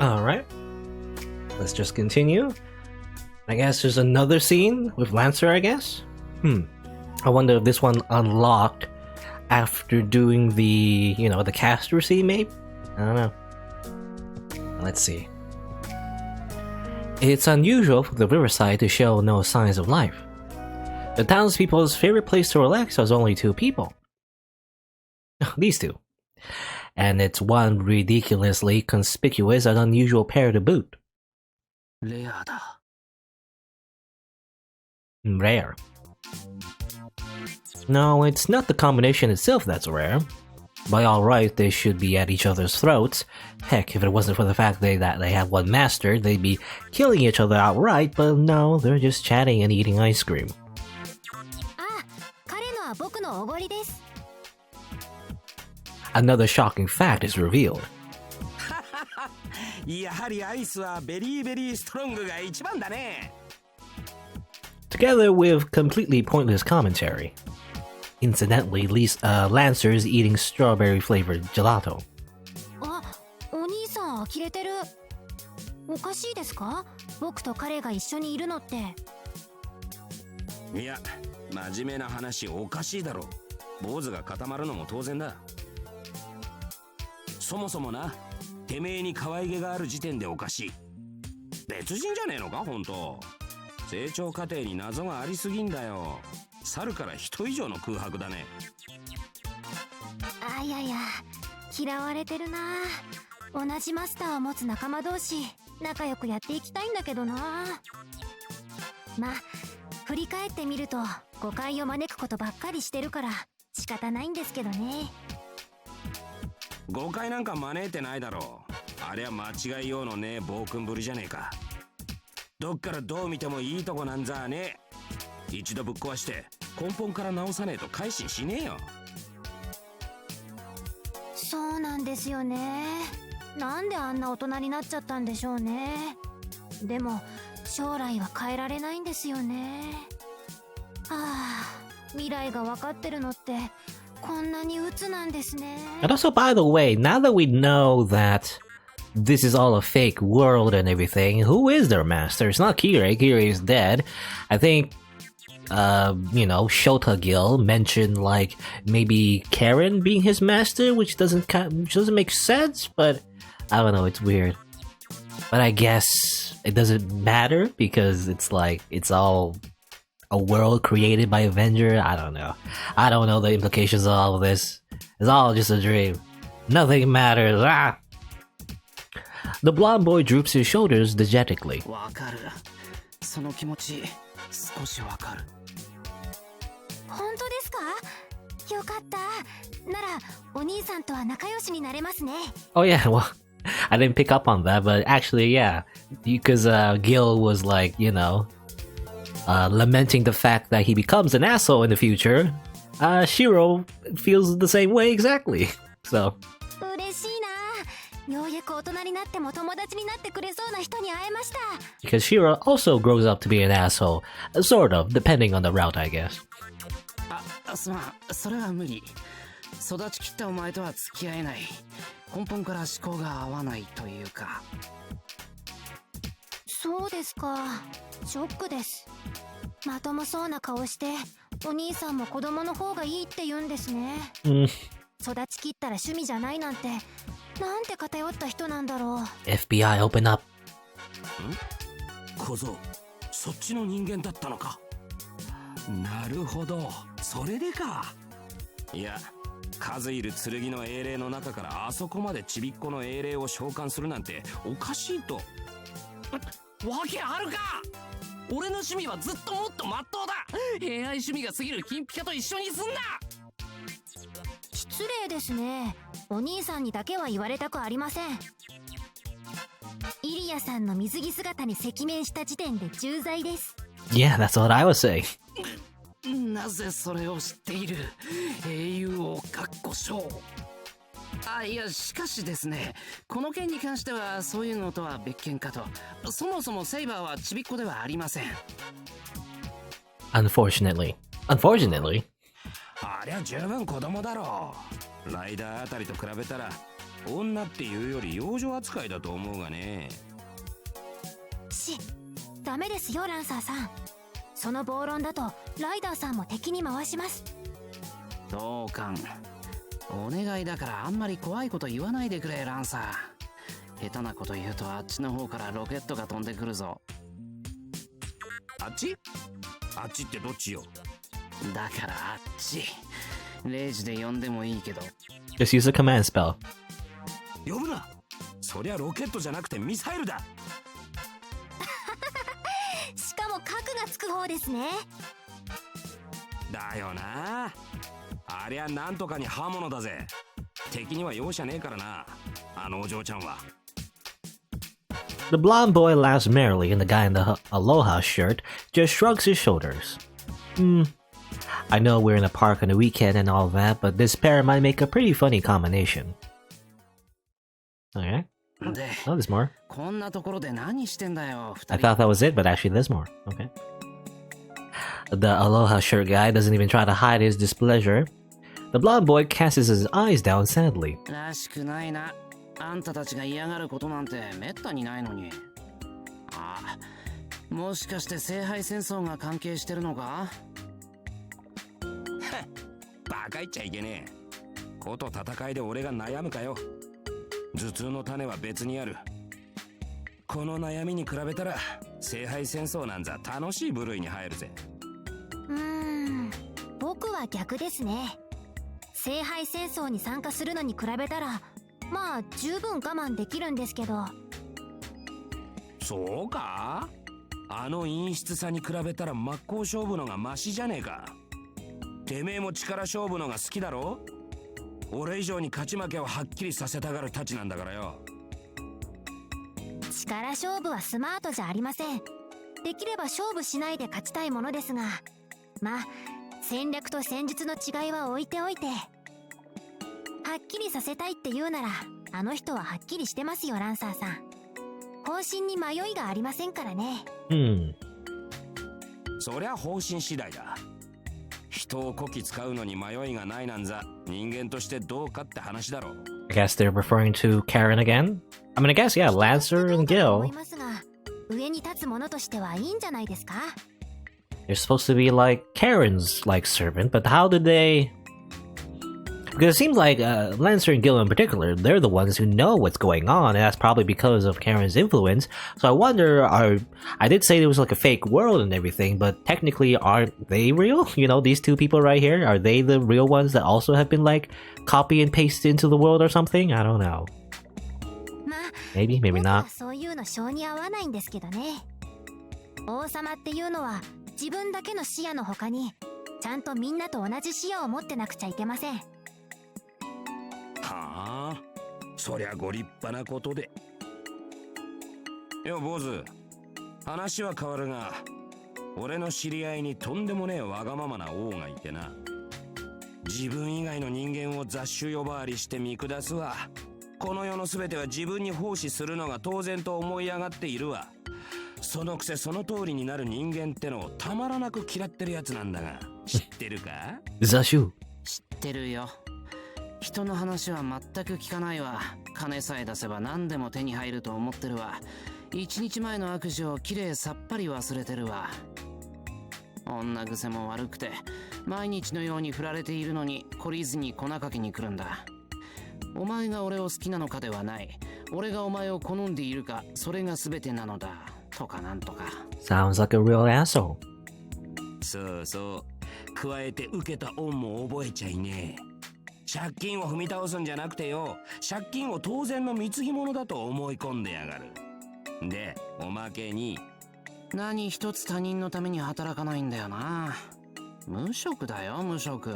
Alright. Let's just continue. I guess there's another scene with Lancer, I guess? I wonder if this one unlocked after doing the, the caster scene, maybe? I don't know. Let's see. It's unusual for the riverside to show no signs of life. The townspeople's favorite place to relax has only 2 people. These 2. And it's one ridiculously conspicuous and unusual pair to boot. Rare. No, it's not the combination itself that's rare. By all right, they should be at each other's throats. Heck, if it wasn't for the fact that they have one master, they'd be killing each other outright, but no, they're just chatting and eating ice cream. Another shocking fact is revealed. Together with completely pointless commentary. Incidentally, Lancer's eating strawberry-flavored gelato. And also, by the way, now that we know that this is all a fake world and everything, who is their master? It's not Kirei. Kirei is dead. I think, Shota Gil mentioned, like, maybe Karen being his master, which doesn't make sense, but I don't know, it's weird. But I guess it doesn't matter because it's like, it's all a world created by Avenger. I don't know. I don't know the implications of all of this. It's all just a dream. Nothing matters. Ah! The blonde boy droops his shoulders dejectedly. Oh yeah, well, I didn't pick up on that, but actually, yeah. Because Gil was like, lamenting the fact that he becomes an asshole in the future. Shirou feels the same way exactly. So... Because Shirou also grows up to be an asshole. Sort of, depending on the route, I guess. FBI, open up. 小僧、そっちの人間だったのか。なるほど、それでか。いや、数いる剣の英霊の中からあそこまでちびっこの英霊を召喚するなんておかしいと。わけあるか。俺の趣味はずっともっと真っ当だ。偏愛趣味が過ぎる金ピカと一緒にすんな。失礼ですね。お兄さんにだけは言われたくありません。イリアさんの水着姿に赤面した時点で重罪です。Yeah, that's what I was saying. なぜそれを知っている？英雄をかっこしょう。いや、しかしですね、この件に関してはそういうのとは別件かと。そもそもセイバーはちびっこではありません。Unfortunately. ありゃ十分子供だろう。ライダーあたりと比べたら女っていうより幼女扱いだと思うがね。ダメですよランサーさん。その暴論だとライダーさんも敵に回します。同感。お願いだからあんまり怖いこと言わないでくれランサー。下手なこと言うとあっちの方からロケットが飛んでくるぞ。あっち？あっちってどっちよ。だからあっち。0時で呼んでもいいけど。Just use a command spell. 呼ぶな。そりゃロケットじゃなくてミサイルだ。しかも核がつく方ですね。だよな。ありゃなんとかに刃物だぜ。敵には容赦ねえからな、あのお嬢ちゃんは。The blonde boy laughs merrily and the guy in the aloha shirt just shrugs his shoulders. I know we're in a park on the weekend and all that, but this pair might make a pretty funny combination. Okay. Oh, there's more. こんなところで何してんだよ、I thought that was it, but actually there's more. Okay. The aloha shirt guy doesn't even try to hide his displeasure. The blonde boy casts his eyes down sadly. らしくないな。あんたたちが嫌がることなんてめったにないのに。あ、もしかして聖杯戦争が関係してるのか？バカ言っちゃいけねえ。こと戦いで俺が悩むかよ。頭痛の種は別にある。この悩みに比べたら聖杯戦争なんざ楽しい部類に入るぜ。僕は逆ですね。聖杯戦争に参加するのに比べたらまあ十分我慢できるんですけど。そうか？あの陰湿さに比べたら真っ向勝負のがマシじゃねえか。てめえも力勝負のが好きだろ？俺以上に勝ち負けをはっきりさせたがるたちなんだからよ。力勝負はスマートじゃありません。できれば勝負しないで勝ちたいものですが、まあ戦略と戦術の違いは置いておいて、はっきりさせたいって言うならあの人ははっきりしてますよランサーさん。方針に迷いがありませんからね。そりゃ方針次第だ。人をこき使うのに迷いがないなんざ人間としてどうかって話だろ。I guess they're referring to Karen again? I mean, I guess, yeah, Lancer and Gil. 上に立つものとしてはいいんじゃないですか? They're supposed to be like Karen's like servant, but how did they... Because it seems like Lancer and Gil in particular, they're the ones who know what's going on, and that's probably because of Karen's influence. So I wonder, I did say there was like a fake world and everything, but technically aren't they real? You know, these two people right here, are they the real ones that also have been like copy and pasted into the world or something? I don't know. Maybe, maybe not. そういうの性に合わないんですけどね。王様っていうのは自分だけの視野の他にちゃんとみんなと同じ視野を持ってなくちゃいけません。はあ、そりゃご立派なことで。よ坊主、話は変わるが、俺の知り合いにとんでもねえわがままな王がいてな。自分以外の人間を雑種呼ばわりして見下すわ。この世の全ては自分に奉仕するのが当然と思い上がっているわ。そのくせその通りになる人間ってのをたまらなく嫌ってるやつなんだが、知ってるか？雑種。知ってるよ。人の話は全く聞かないわ。金さえ出せば何でも手に入ると思ってるわ。一日前の悪事をきれいさっぱり忘れてるわ。女癖も悪くて毎日のように振られているのに懲りずに粉かけに来るんだ。お前が俺を好きなのかではない、俺がお前を好んでいるか、それが全てなのだとかなんとか。 Sounds like a real asshole. そうそう、加えて受けた恩も覚えちゃいねえ。借金を踏み倒すんじゃなくてよ、借金を当然の貢ぎ物だと思い込んでやがる。で、おまけに何一つ他人のために働かないんだよな。無職だよ、無職。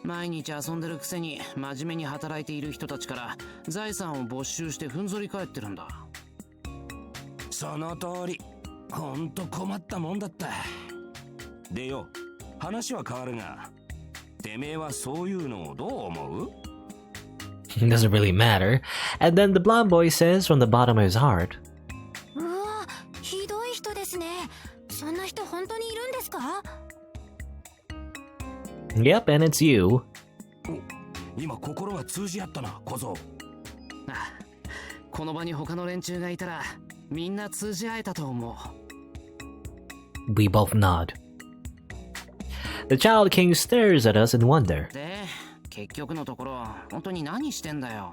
毎日遊んでるくせに真面目に働いている人たちから財産を没収してふんぞり返ってるんだ。その通り、ほんと困ったもんだった。でよ、話は変わるが、てめえはそういうのをどう思う？ It doesn't really matter. And then the blonde boy says from the bottom of his heart, うわ、ひどい人ですね。そんな人本当にいるんですか？ Yep, and it's you. お、今心が通じ合ったな、小僧。あ、この場に他の連中がいたらみんな通じ合えたと思う。 We both nod. The Child King stares at us in wonder. で、結局のところ本当に何してんだよ。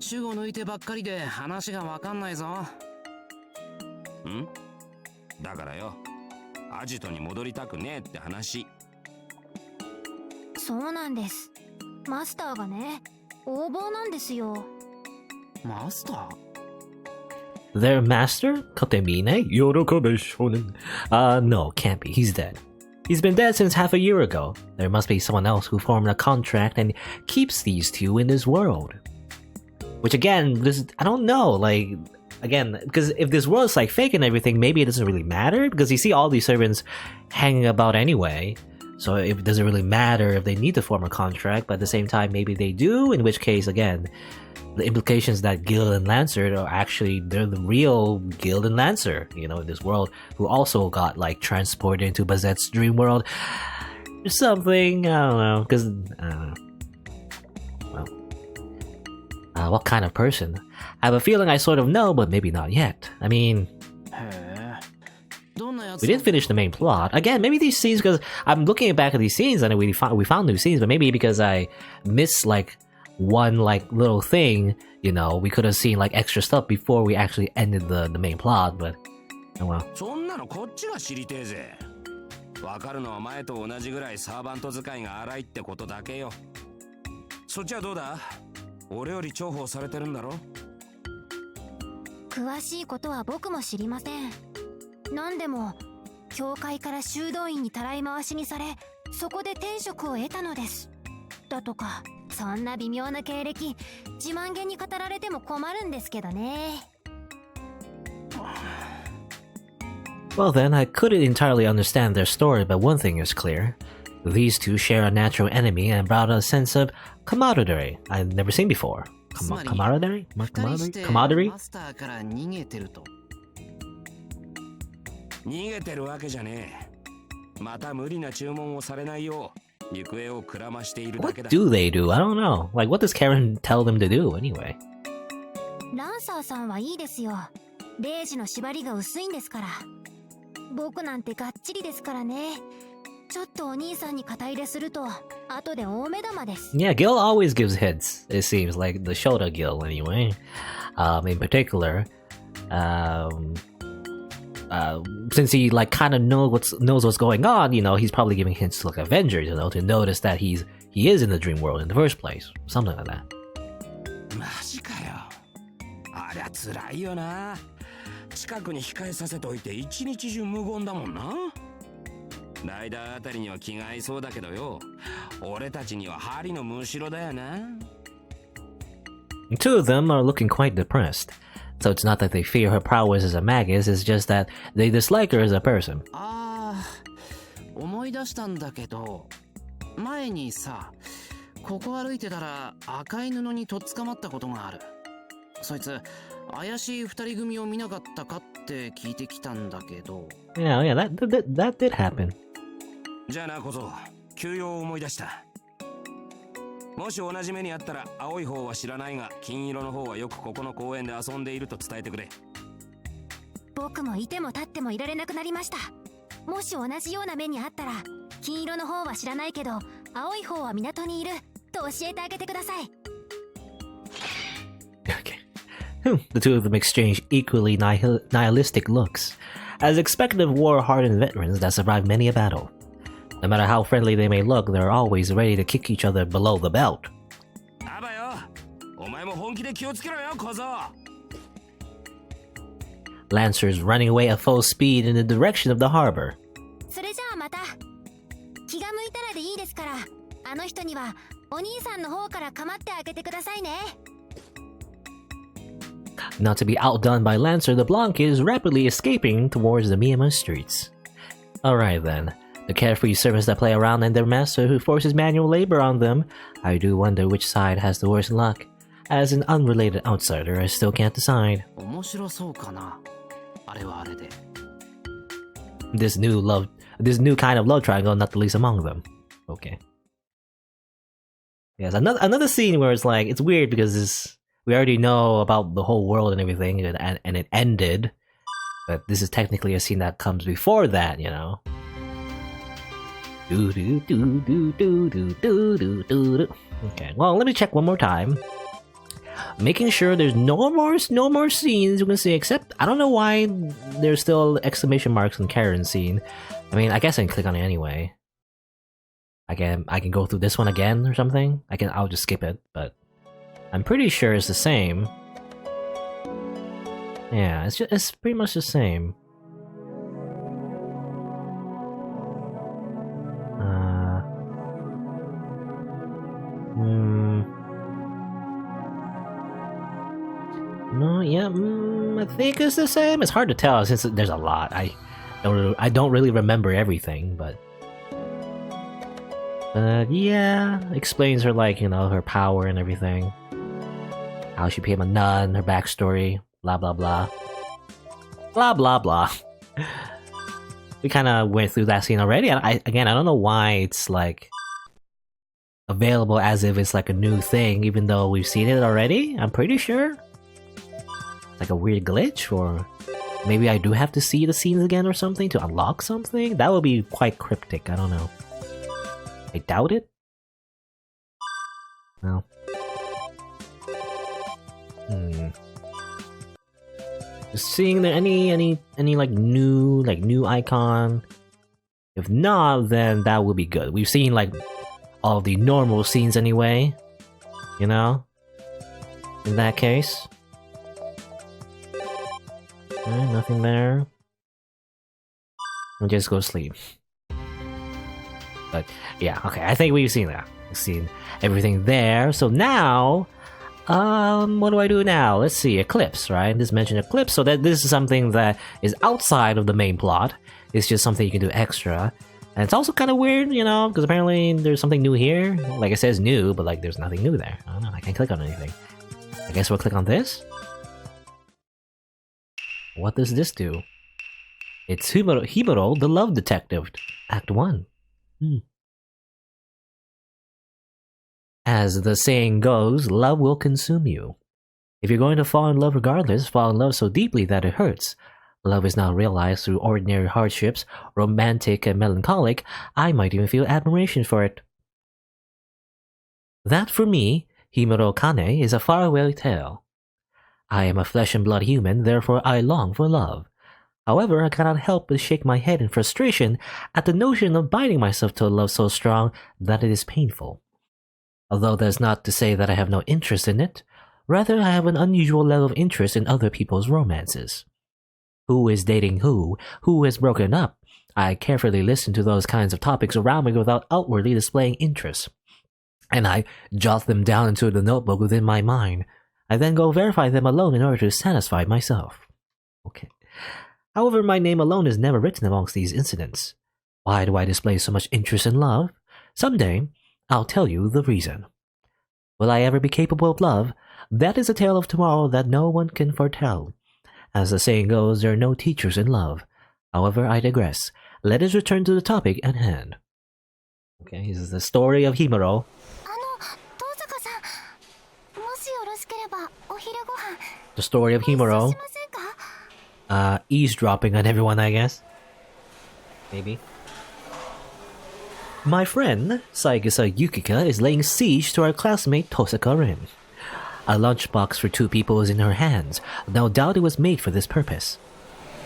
主語抜いてばっかりで話がわかんないぞ。ん？だからよ、アジトに戻りたくねえって話。そうなんです。マスターがね、横暴なんですよ。マスター？ Their master? Kotemine? Yorokobe shonen. No, can't be. He's dead. He's been dead since half a year ago. There must be someone else who formed a contract and keeps these two in this world. Which again, I don't know, like, again, because if this world's like fake and everything, maybe it doesn't really matter, because you see all these servants hanging about anyway. So it doesn't really matter if they need to form a contract, but at the same time, maybe they do, in which case, again, the implications that Guild and Lancer are actually, they're the real Guild and Lancer, you know, in this world, who also got, like, transported into Bazett's dream world. Or something, I don't know, because, I don't know. Well, what kind of person? I have a feeling I sort of know, but maybe not yet. I mean, we did finish the main plot. Again, maybe these scenes, because I'm looking back at these scenes and we found new scenes, but maybe because I missed, like, one, like, little thing, you know, we could have seen, like, extra stuff before we actually ended the main plot, but, oh well. そんなのこっちが知りてえぜ。わかるのは前と同じぐらいサーバント使いが荒いってことだけよ。そっちはどうだ？俺より重宝されてるんだろ？詳しいことは僕も知りません。何でも教会から修道院にたらい回しにされ、そこで天職を得たのですだとか。そんな微妙な経歴、自慢げに語られても困るんですけどね。Well then, I couldn't entirely understand their story, but one thing is clear. These two share a natural enemy and brought a sense of camaraderie I've never seen before. Camaraderie? Camaraderie? マスターから逃げてると。逃げてるわけじゃねえ。また無理な注文をされないよう。What do they do? I don't know. Like, what does Karen tell them to do anyway? ランサーさんはいいですよ。レイジの縛りが薄いんですから。僕なんてがっちりですからね。ちょっとお兄さんに肩入れすると後で大目玉です。Yeah, Gil always gives hints. It seems like the Shota Gil anyway. In particular, since he like kind of knows what's going on, you know, he's probably giving hints to like Avengers, you know, to notice that he is in the dream world in the first place, something like that. マジかよ。ありゃ辛いよな。近くに控えさせておいて一日中無言だもんな。ライダーあたりには気が合いそうだけどよ。俺たちには針のむしろだよな。Two of them are looking quite depressed. So it's not that they fear her prowess as a magus, it's just that they dislike her as a person. ああ、思い出したんだけど、前にさ、ここ歩いてたら赤い布にとっ捕まったことがある。そいつ、怪しい二人組を見なかったかって聞いてきたんだけど。Yeah, that did happen. じゃあなこそ、休養を思い出した。もし同じ目にあったら青い方は知らないが金色の方はよくここの公園で遊んでいると伝えてくれ。僕もいても立ってもいられなくなりました。もし同じような目にあったら金色の方は知らないけど青い方は港にいると教えてあげてください。Okay. The two of them exchange equally nihilistic looks, as expected of war-hardened veterans that survived many a battle. No matter how friendly they may look, they're always ready to kick each other below the belt. Lancer's running away at full speed in the direction of the harbor. それじゃあまた。気が向いたらでいいですから、あの人にはお兄さんの方から構ってあげてくださいね。Not to be outdone by Lancer, the blonde kid is rapidly escaping towards the Miyama streets. Alright then. The carefree servants that play around and their master who forces manual labor on them, I do wonder which side has the worst luck. As an unrelated outsider, I still can't decide. 面白そうかな。あれはあれで。This new kind of love triangle, not the least among them. Okay. Yes, another scene where it's like, it's weird because we already know about the whole world and everything, and it ended. But this is technically a scene that comes before that, you know. Okay, well, let me check one more time. Making sure there's no more scenes we can see, except I don't know why there's still exclamation marks on Karen's scene. I mean, I guess I can click on it anyway. I can go through this one again or something. I'll just skip it, but I'm pretty sure it's the same. Yeah, it's pretty much the same. No, yeah, I think it's the same. It's hard to tell since there's a lot. I don't really remember everything, but yeah, explains her, like, you know, her power and everything, how she became a nun, her backstory, blah blah blah, blah blah blah. We kind of went through that scene already. I don't know why it's like available as if it's like a new thing, even though we've seen it already. I'm pretty sure. Like a weird glitch, or maybe I do have to see the scenes again or something to unlock something? That would be quite cryptic, I don't know. I doubt it. Well. Just seeing there any like new icon. If not, then that would be good. We've seen like all the normal scenes anyway, you know? In that case. Nothing there. We'll just go sleep. But yeah, okay, I think we've seen that. We've seen everything there. So now, what do I do now? Let's see, Eclipse, right? This mentioned Eclipse, so that this is something that is outside of the main plot. It's just something you can do extra. And it's also kind of weird, you know, because apparently there's something new here. Like it says new, but like there's nothing new there. I don't know, I can't click on anything. I guess we'll click on this. What does this do? It's Himuro, the Love Detective, Act 1. As the saying goes, love will consume you. If you're going to fall in love regardless, fall in love so deeply that it hurts. Love is not realized through ordinary hardships, romantic and melancholic. I might even feel admiration for it. That, for me, Himuro Kane, is a faraway tale. I am a flesh and blood human, therefore I long for love. However, I cannot help but shake my head in frustration at the notion of binding myself to a love so strong that it is painful. Although that is not to say that I have no interest in it, rather I have an unusual level of interest in other people's romances. Who is dating who has broken up? I carefully listen to those kinds of topics around me without outwardly displaying interest, and I jot them down into the notebook within my mind. I then go verify them alone in order to satisfy myself. Okay. However, my name alone is never written amongst these incidents. Why do I display so much interest in love? Someday, I'll tell you the reason. Will I ever be capable of love? That is a tale of tomorrow that no one can foretell. As the saying goes, there are no teachers in love. However, I digress. Let us return to the topic at hand. Okay, this is the story of Himuro. The story of Himuro. Eavesdropping on everyone, I guess. Maybe. My friend, Saigasa Yukika, is laying siege to our classmate Tohsaka Rin. A lunchbox for 2 people is in her hands. No doubt it was made for this purpose.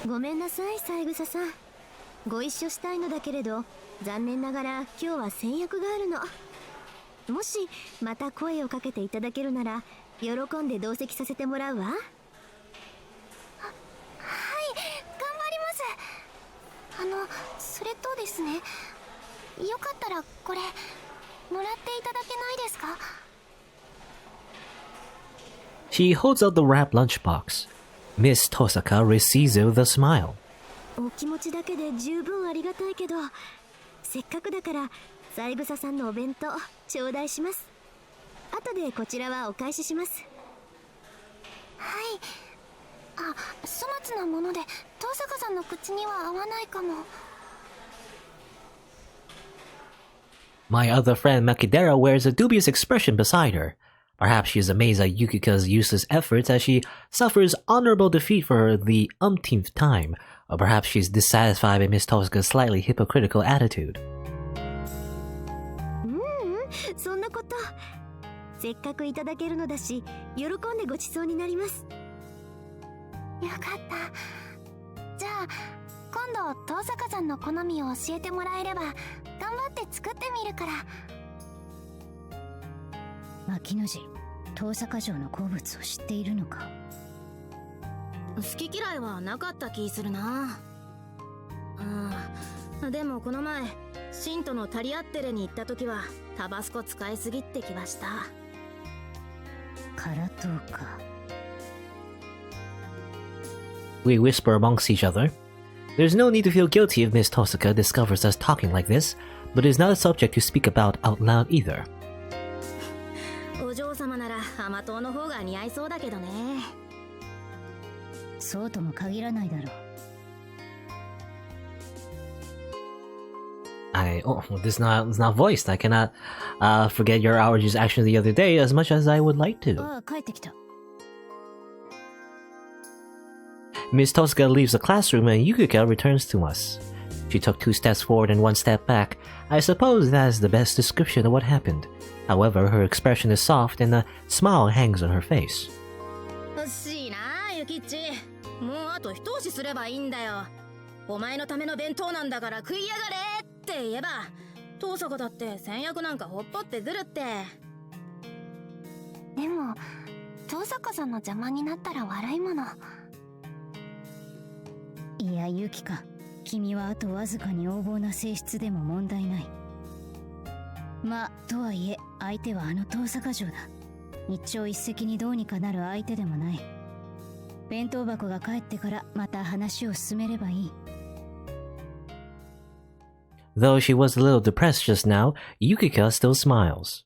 ごめんなさい、三枝さん。ご一緒したいのだけれど、残念ながら今日は先約があるの。もしまた声をかけていただけるなら、喜んで同席させてもらうわ。はい、頑張ります。それとですね、よかったらこれもらっていただけないですか? She holds out the wrapped lunchbox. Miss Tohsaka receives it with a smile. お気持ちだけで十分ありがたいけど、せっかくだから三枝さんのお弁当頂戴します。後でこちらはお返しします。はい。あ、粗末なもので遠坂さんの口には合わないかも。My other friend Makidera wears a dubious expression beside her. Perhaps she is amazed at Yukika's useless efforts as she suffers honorable defeat for the umpteenth time, or perhaps she's dissatisfied by Miss Tohsaka's slightly hypocritical attitude. そんなこと。せっかくいただけるのだし、喜んでごちそうになります。よかった。じゃあ、今度遠坂さんの好みを教えてもらえれば、頑張って作ってみるから。牧野寺、遠坂城の好物を知っているのか？好き嫌いはなかった気するな。でもこの前シントのタリアッテレに行った時はタバスコ使いすぎって気はした。辛党か。We whisper amongst each other. There's no need to feel guilty if Miss Tohsaka discovers us talking like this, but it is not a subject to speak about out loud either. お嬢様なら甘党の方が似合いそうだけどね。そうとも限らないだろう。This is not voiced. I cannot forget your outrageous action the other day as much as I would like to. ああ、帰ってきた。Miss Tohsaka leaves the classroom and Yukika returns to us. She took 2 steps forward and 1 step back. I suppose that is the best description of what happened. However, her expression is soft and a smile hangs on her face. 惜しいな、ユキッチ。もうあと一押しすればいいんだよ。お前のための弁当なんだから食いやがれって言えば、遠坂だって戦略なんかほっぽってずるって。でも、遠坂さんの邪魔になったら悪いもの。いや、ユキカ、君はあとわずかに横暴な性質でも問題ない。まあ、とはいえ、相手はあの遠坂城だ。一朝一夕にどうにかなる相手でもない。弁当箱が帰ってからまた話を進めればいい。Though she was a little depressed just now, Yukika still smiles.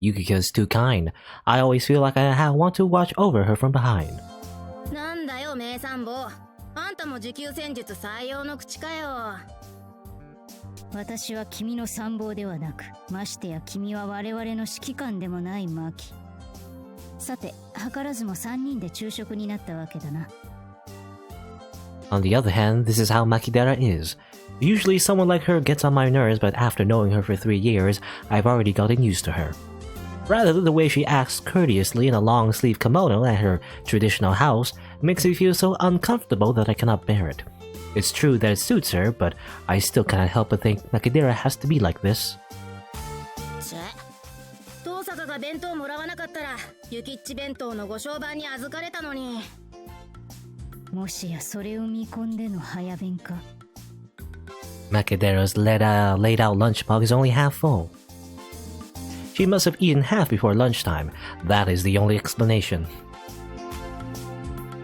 Yukika is too kind. I always feel like I want to watch over her from behind. なんだよ、名参謀。あんたも持久戦術採用の口かよ。私は君の参謀ではなく、ましてや君は我々の指揮官でもないマキ。さて、図らずも3人で昼食になったわけだな。On the other hand, this is how Makidera is. Usually someone like her gets on my nerves, but after knowing her for 3 years, I've already gotten used to her. Rather, the way she acts courteously in a long-sleeve kimono at her traditional house makes me feel so uncomfortable that I cannot bear it. It's true that it suits her, but I still cannot help but think Makidera has to be like this. 遠坂が弁当もらわなかったら、ユキッチ弁当のご商売に預かれたのに。もしやそれを見込んでの早弁か。Makidera's laid-out lunch mug is only half full. She must have eaten half before lunchtime. That is the only explanation.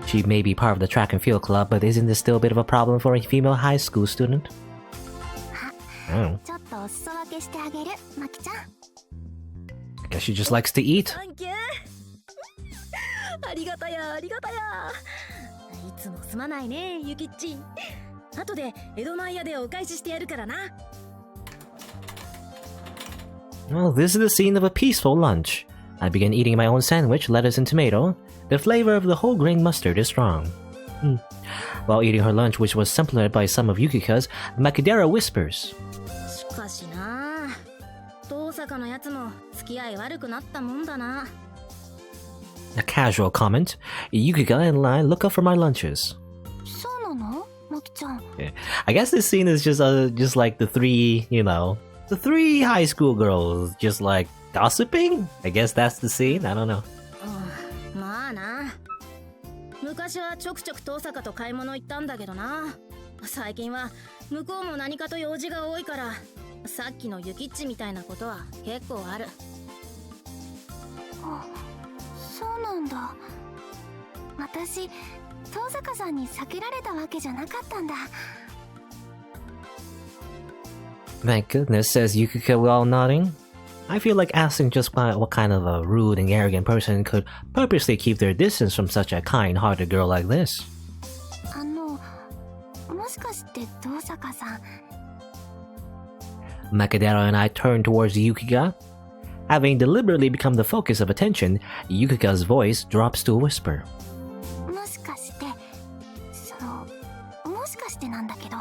She may be part of the track and field club, but isn't this still a bit of a problem for a female high school student? ちょっとお裾分けしてあげる、マキちゃん。I guess she just likes to eat. サンキュー。ありがたや、ありがたや。いつもすまないね、ユキッチ。後で江戸前屋でお返ししてやるからな。Well, this is the scene of a peaceful lunch. I begin eating my own sandwich, lettuce and tomato. The flavor of the whole grain mustard is strong. While eating her lunch, which was supplemented by some of Yukika's, Makidera whispers. しかしな、遠坂のやつも付き合い悪くなったもんだな。A casual comment. Yukika and I look up for my lunches. そうなの、マキちゃん。I guess this scene is just like the three high school girls just like gossiping? I guess that's the scene? I don't know. まあな。昔はちょくちょく遠坂と買い物行ったんだけどな。最近は向こうも何かと用事が多いから、さっきのユキッチみたいなことは結構ある。あ、そうなんだ。私、遠坂さんに避けられたわけじゃなかったんだ。Thank goodness, says Yukika while nodding. I feel like asking just what kind of a rude and arrogant person could purposely keep their distance from such a kind-hearted girl like this. もしかして遠坂さん。 Makidera and I turn towards Yukika. Having deliberately become the focus of attention, Yukika's voice drops to a whisper. もしかしてもしかしてなんだけど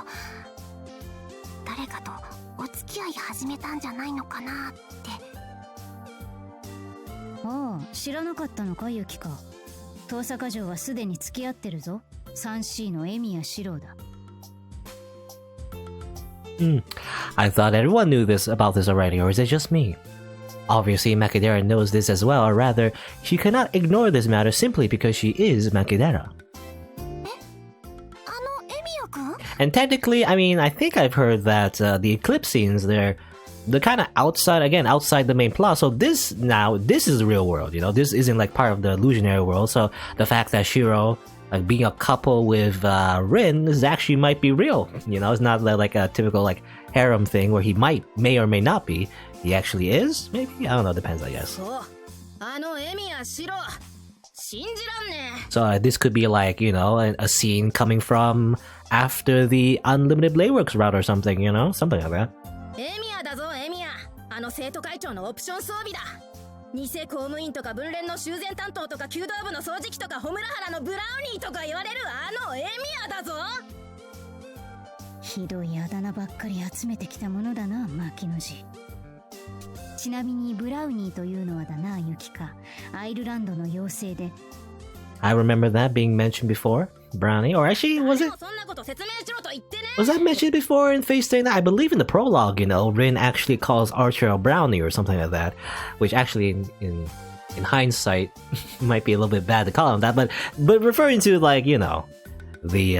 誰かとお付き合い始めたんじゃないのかなって。ああ、知らなかったのかユキカ。遠坂城はすでに付き合ってるぞ。3C のエミヤシロウだ。I thought everyone knew this about this already, or is it just me? Obviously, Makidera knows this as well, or rather, she cannot ignore this matter simply because she is Makidera. And technically, I mean, I think I've heard that the eclipse scenes, they're kind of outside the main plot. So this is the real world, you know? This isn't like part of the illusionary world. So the fact that Shirou, like being a couple with Rin, might be real. You know, it's not like a typical like harem thing where he may or may not be. He actually is? Maybe? I don't know, depends, I guess. So this could be like, you know, a scene coming from after the Unlimited Blade Works route or something, you know? Something like that. 生徒会長のオプション装備だ。偽公務員とか分連の修繕担当とか弓道部の掃除機とかホムラハラのブラウニーとか言われるエミヤだぞ。ひどいあだ名ばっかり集めてきたものだな、牧野寺。ちなみにブラウニーというのはだな、ユキカ。アイルランドの妖精で。I remember that being mentioned before. Brownie, or actually, was that mentioned before in Phase 39? I believe in the prologue, you know, Rin actually calls Archer a brownie or something like that, which actually in hindsight might be a little bit bad to call him that, but referring to like, you know, the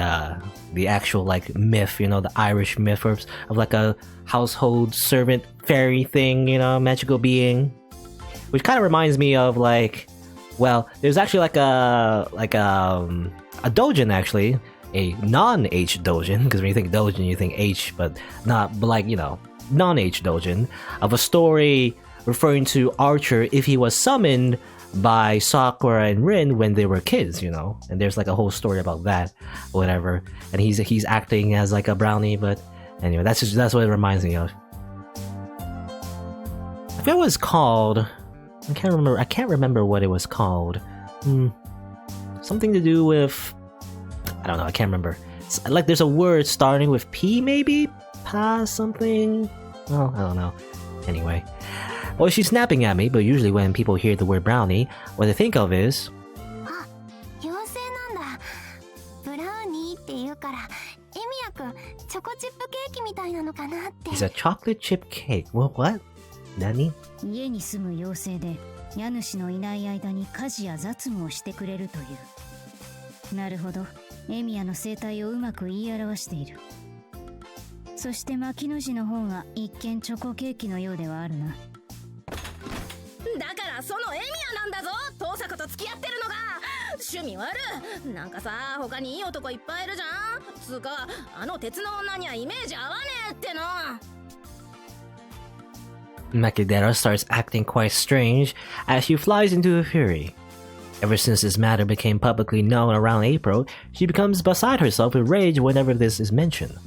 actual like myth, you know, the Irish myth of like a household servant fairy thing, you know, magical being, which kind of reminds me of like, well, there's actually like a doujin, actually, a non-H doujin, because when you think doujin you think H, but like, you know, non-H doujin, of a story referring to Archer if he was summoned by Sakura and Rin when they were kids, you know, and there's like a whole story about that, whatever, and he's acting as like a brownie, but anyway, that's what it reminds me of. I forget what it's called. I can't remember what it was called. Something to do with, I don't know, I can't remember. It's like there's a word starting with P, maybe? Pa something? Well, I don't know. Anyway. Well, she's snapping at me, but usually when people hear the word brownie, what they think of is... It's a chocolate chip cake. Well, what? Nani? 家に住む妖精で家主のいない間に家事や雑務をしてくれるという。なるほど、エミヤの生態をうまく言い表している。そして牧野寺の方が一見チョコケーキのようではあるな。だからそのエミヤなんだぞ、遠坂と付き合ってるのが。趣味悪い。なんかさ、他にいい男いっぱいいるじゃん。つうか、鉄の女にはイメージ合わねえっての。Makidera starts acting quite strange as she flies into a fury. Ever since this matter became publicly known around April, she becomes beside herself with rage whenever this is mentioned.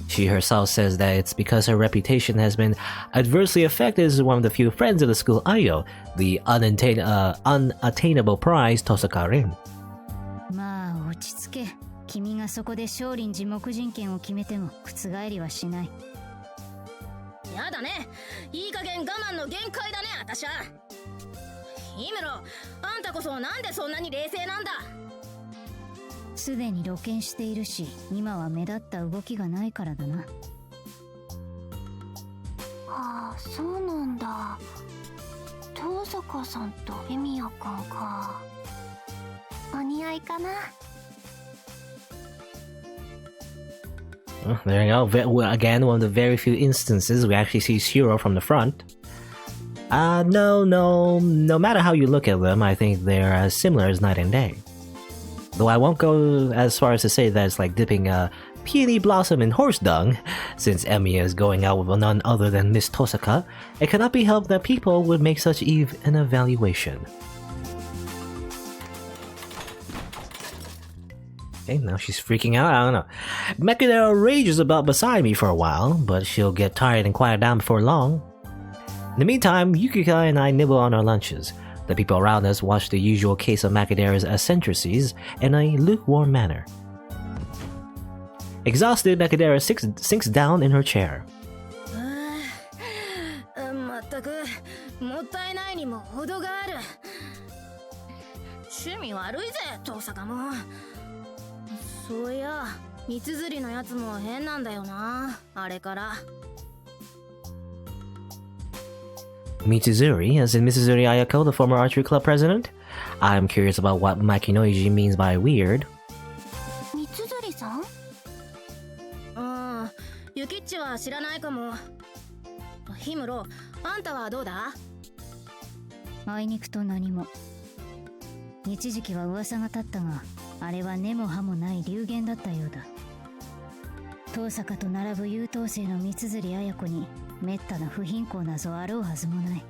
She herself says that it's because her reputation has been adversely affected as one of the few friends of the school Ayo, the unattainable prize Tohsaka Rin. まあ落ち着け。君がそこで少林寺木人権を決めても覆りはしない。やだね。いい加減我慢の限界だね、私は。ヒメロ、あんたこそなんでそんなに冷静なんだ。すでに露見しているし、今は目立った動きがないからだな。はあ、そうなんだ。遠坂さんとエミヤくんか。お似合いかな。There you go. Again, one of the very few instances we actually see Shirou from the front. No matter how you look at them, I think they're as similar as night and day. Though I won't go as far as to say that it's like dipping a peony blossom in horse dung, since Emiya is going out with none other than Miss Tohsaka, it cannot be helped that people would make such an evaluation. Okay, now she's freaking out, I don't know. Makidera rages about beside me for a while, but she'll get tired and quiet down before long. In the meantime, Yukika and I nibble on our lunches. The people around us watch the usual case of Macadera's eccentricities in a lukewarm manner. Exhausted, Macadera sinks down in her chair. まったくもったいないにも程がある。趣味悪いぜ登坂も。そういや三綴りのやつも変なんだよな、あれから。Mitsuzuri, as in Mitsuzuri Ayako, the former archery club president? I'm curious about what Makinoiji means by weird. 三綴さん？ゆきっちは知らないかも。ヒムロ、あんたはどうだ？あいにくと何も。一時期は噂が立ったが、あれは根も葉もない流言だったようだ。登坂と並ぶ優等生の三綴綾子にめったな不貧困なぞあろうはずもない。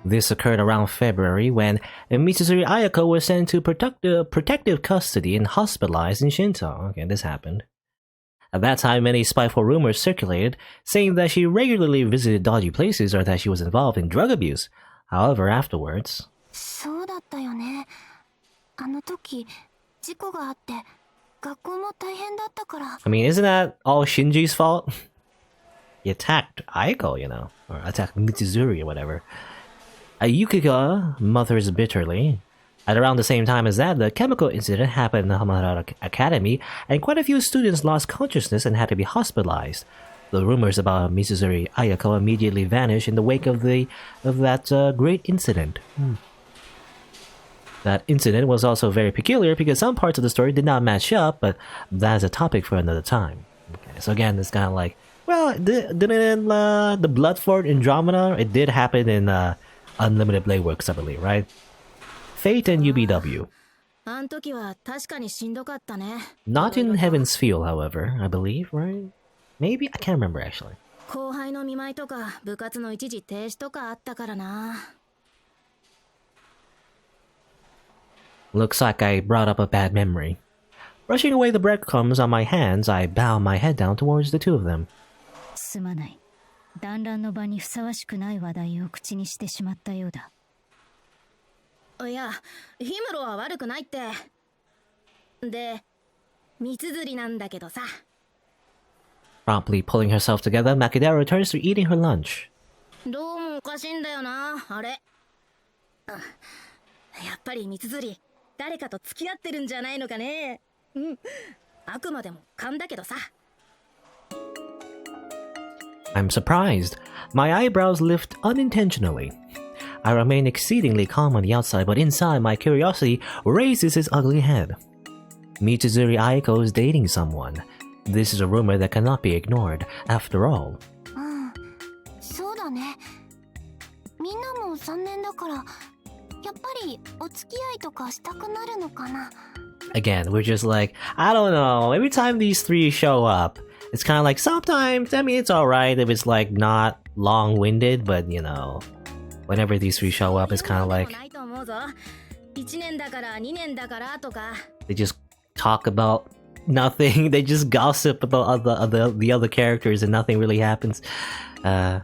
This occurred around February when Mitsuzuri Ayako was sent to protective custody and hospitalized in Shinto. Okay, this happened. At that time, many spiteful rumors circulated, saying that she regularly visited dodgy places or that she was involved in drug abuse. However, afterwards... そうだったよね。あの時、事故があって、学校も大変だったから。I mean, isn't that all Shinji's fault? He attacked Aiko, you know, or attacked Mitsuzuri or whatever. Yukika mothers bitterly. At around the same time as that, the chemical incident happened in the Hamada Academy, and quite a few students lost consciousness and had to be hospitalized. The rumors about Mitsuzuri Ayako immediately vanished in the wake of that great incident. That incident was also very peculiar because some parts of the story did not match up, but that's a topic for another time. Okay, so again, it's kind of like, well, didn't the blood fort in Andromeda, it did happen in Unlimited Blade Works, I believe, right? Fate and UBW. あん時は確かにしんどかったね。 Not in Heaven's Feel, however, I believe, right? Maybe? I can't remember, actually. 後輩の見舞いとか部活の一時停止とかあったからな。 Looks like I brought up a bad memory. Brushing away the breadcrumbs on my hands, I bow my head down towards the two of them. すまない。団らんの場にふさわしくない話題を口にしてしまったようだ。いや、ヒムロは悪くないって。で、三綴なんだけどさ。 Promptly pulling herself together, Macadera returns to eating her lunch. どうもおかしいんだよな、あれ。やっぱり三綴誰かと付き合ってるんじゃないのかね。あくまでも勘だけどさ。 I'm surprised. My eyebrows lift unintentionally. I remain exceedingly calm on the outside, but inside my curiosity raises its ugly head. Mitsuzuri Aiko is dating someone. This is a rumor that cannot be ignored, after all. そうだね。みんなも3年だから、やっぱりお付き合いとかしたくなるのかな。 Again, we're just like, I don't know, every time these three show up, it's kind of like sometimes, I mean, it's alright if it's like not long-winded, but you know, whenever these three show up, it's kind of like, they just talk about nothing, they just gossip about the other characters and nothing really happens. I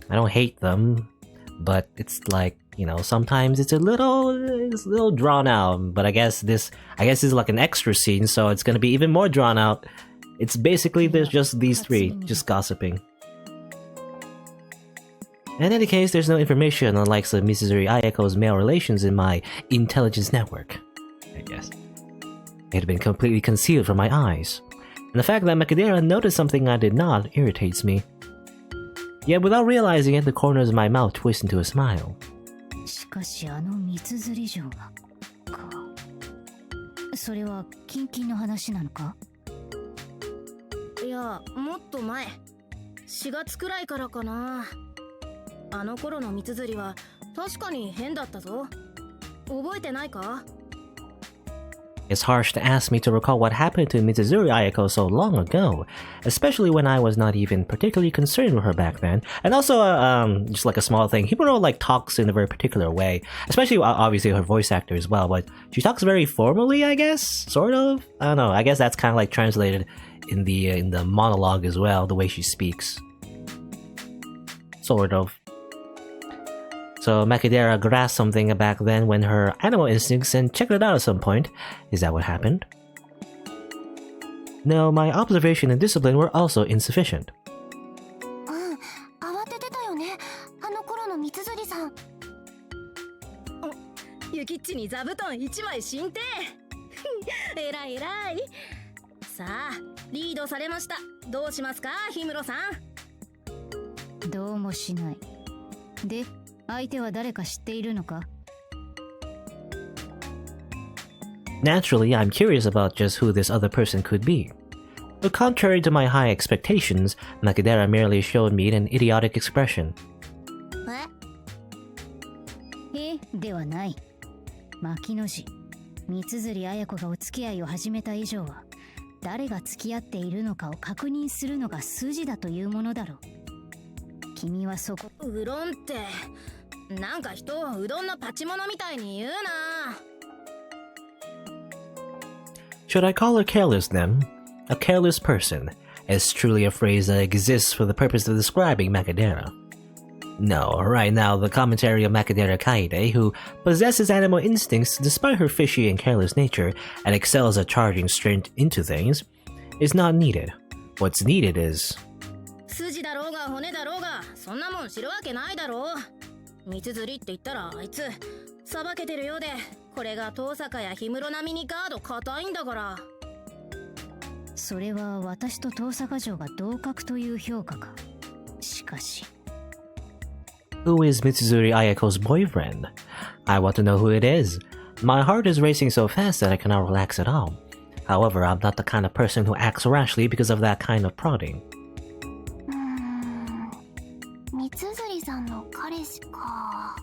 don't hate them, but it's like, you know, sometimes it's a little drawn out, but I guess this is like an extra scene, so it's gonna be even more drawn out. It's basically there's just these three just gossiping. In any case, there's no information on the likes of Mitsuzuri Ayako's male relations in my intelligence network, I guess. It had been completely concealed from my eyes, and the fact that Macadera noticed something I did not irritates me. Yet without realizing it, the corners of my mouth twist into a smile. しかしあの三綴城がか。それは近々の話なのか？いや、もっと前。4月くらいからかな。あの頃の三綴は確かに変だったぞ。覚えてないか？ It's harsh to ask me to recall what happened to Mitsuzuri Ayako so long ago, especially when I was not even particularly concerned with her back then. And also, just like a small thing, Himuro like talks in a very particular way, especially obviously her voice actor as well, but she talks very formally, I guess, sort of. I don't know. I guess that's kind of like translated in the monologue as well, the way she speaks, sort of. So Makidera grasped something back then when her animal instincts and checked it out at some point. Is that what happened? No, my observation and discipline were also insufficient. 慌ててたよね、あの頃の三辻さん。ユキッチに座布団1枚進呈えらいえらい。さあリードされました。どうしますか氷室さん。どうもしない。で、相手は誰か知っているのか? Naturally, I'm curious about just who this other person could be. But contrary to my high expectations, Makidera merely showed me an idiotic expression. ではない。牧野寺、三辻綾子がお付き合いを始めた以上は、誰が付き合っているのかを確認するのが筋だというものだろう。君はそこ。うどんって、なんか人をうどんのパチモノみたいに言うな。Should I call her careless then? A careless person, is truly a phrase that exists for the purpose of describing Makidera. No, right now the commentary of Makidera Kaide, who possesses animal instincts despite her fishy and careless nature and excels at charging straight into things, is not needed. What's needed is... 筋だろうが骨だろうが、そんなもん知るわけないだろう。三辻って言ったらあいつ、さばけてるようで、これが遠坂や氷室並みにガード硬いんだから。それは私と遠坂城が同格という評価か。しかし。Who is Mitsuzuri Ayako's boyfriend? I want to know who it is. My heart is racing so fast that I cannot relax at all. However, I'm not the kind of person who acts rashly because of that kind of prodding. 三辻さんの彼氏か。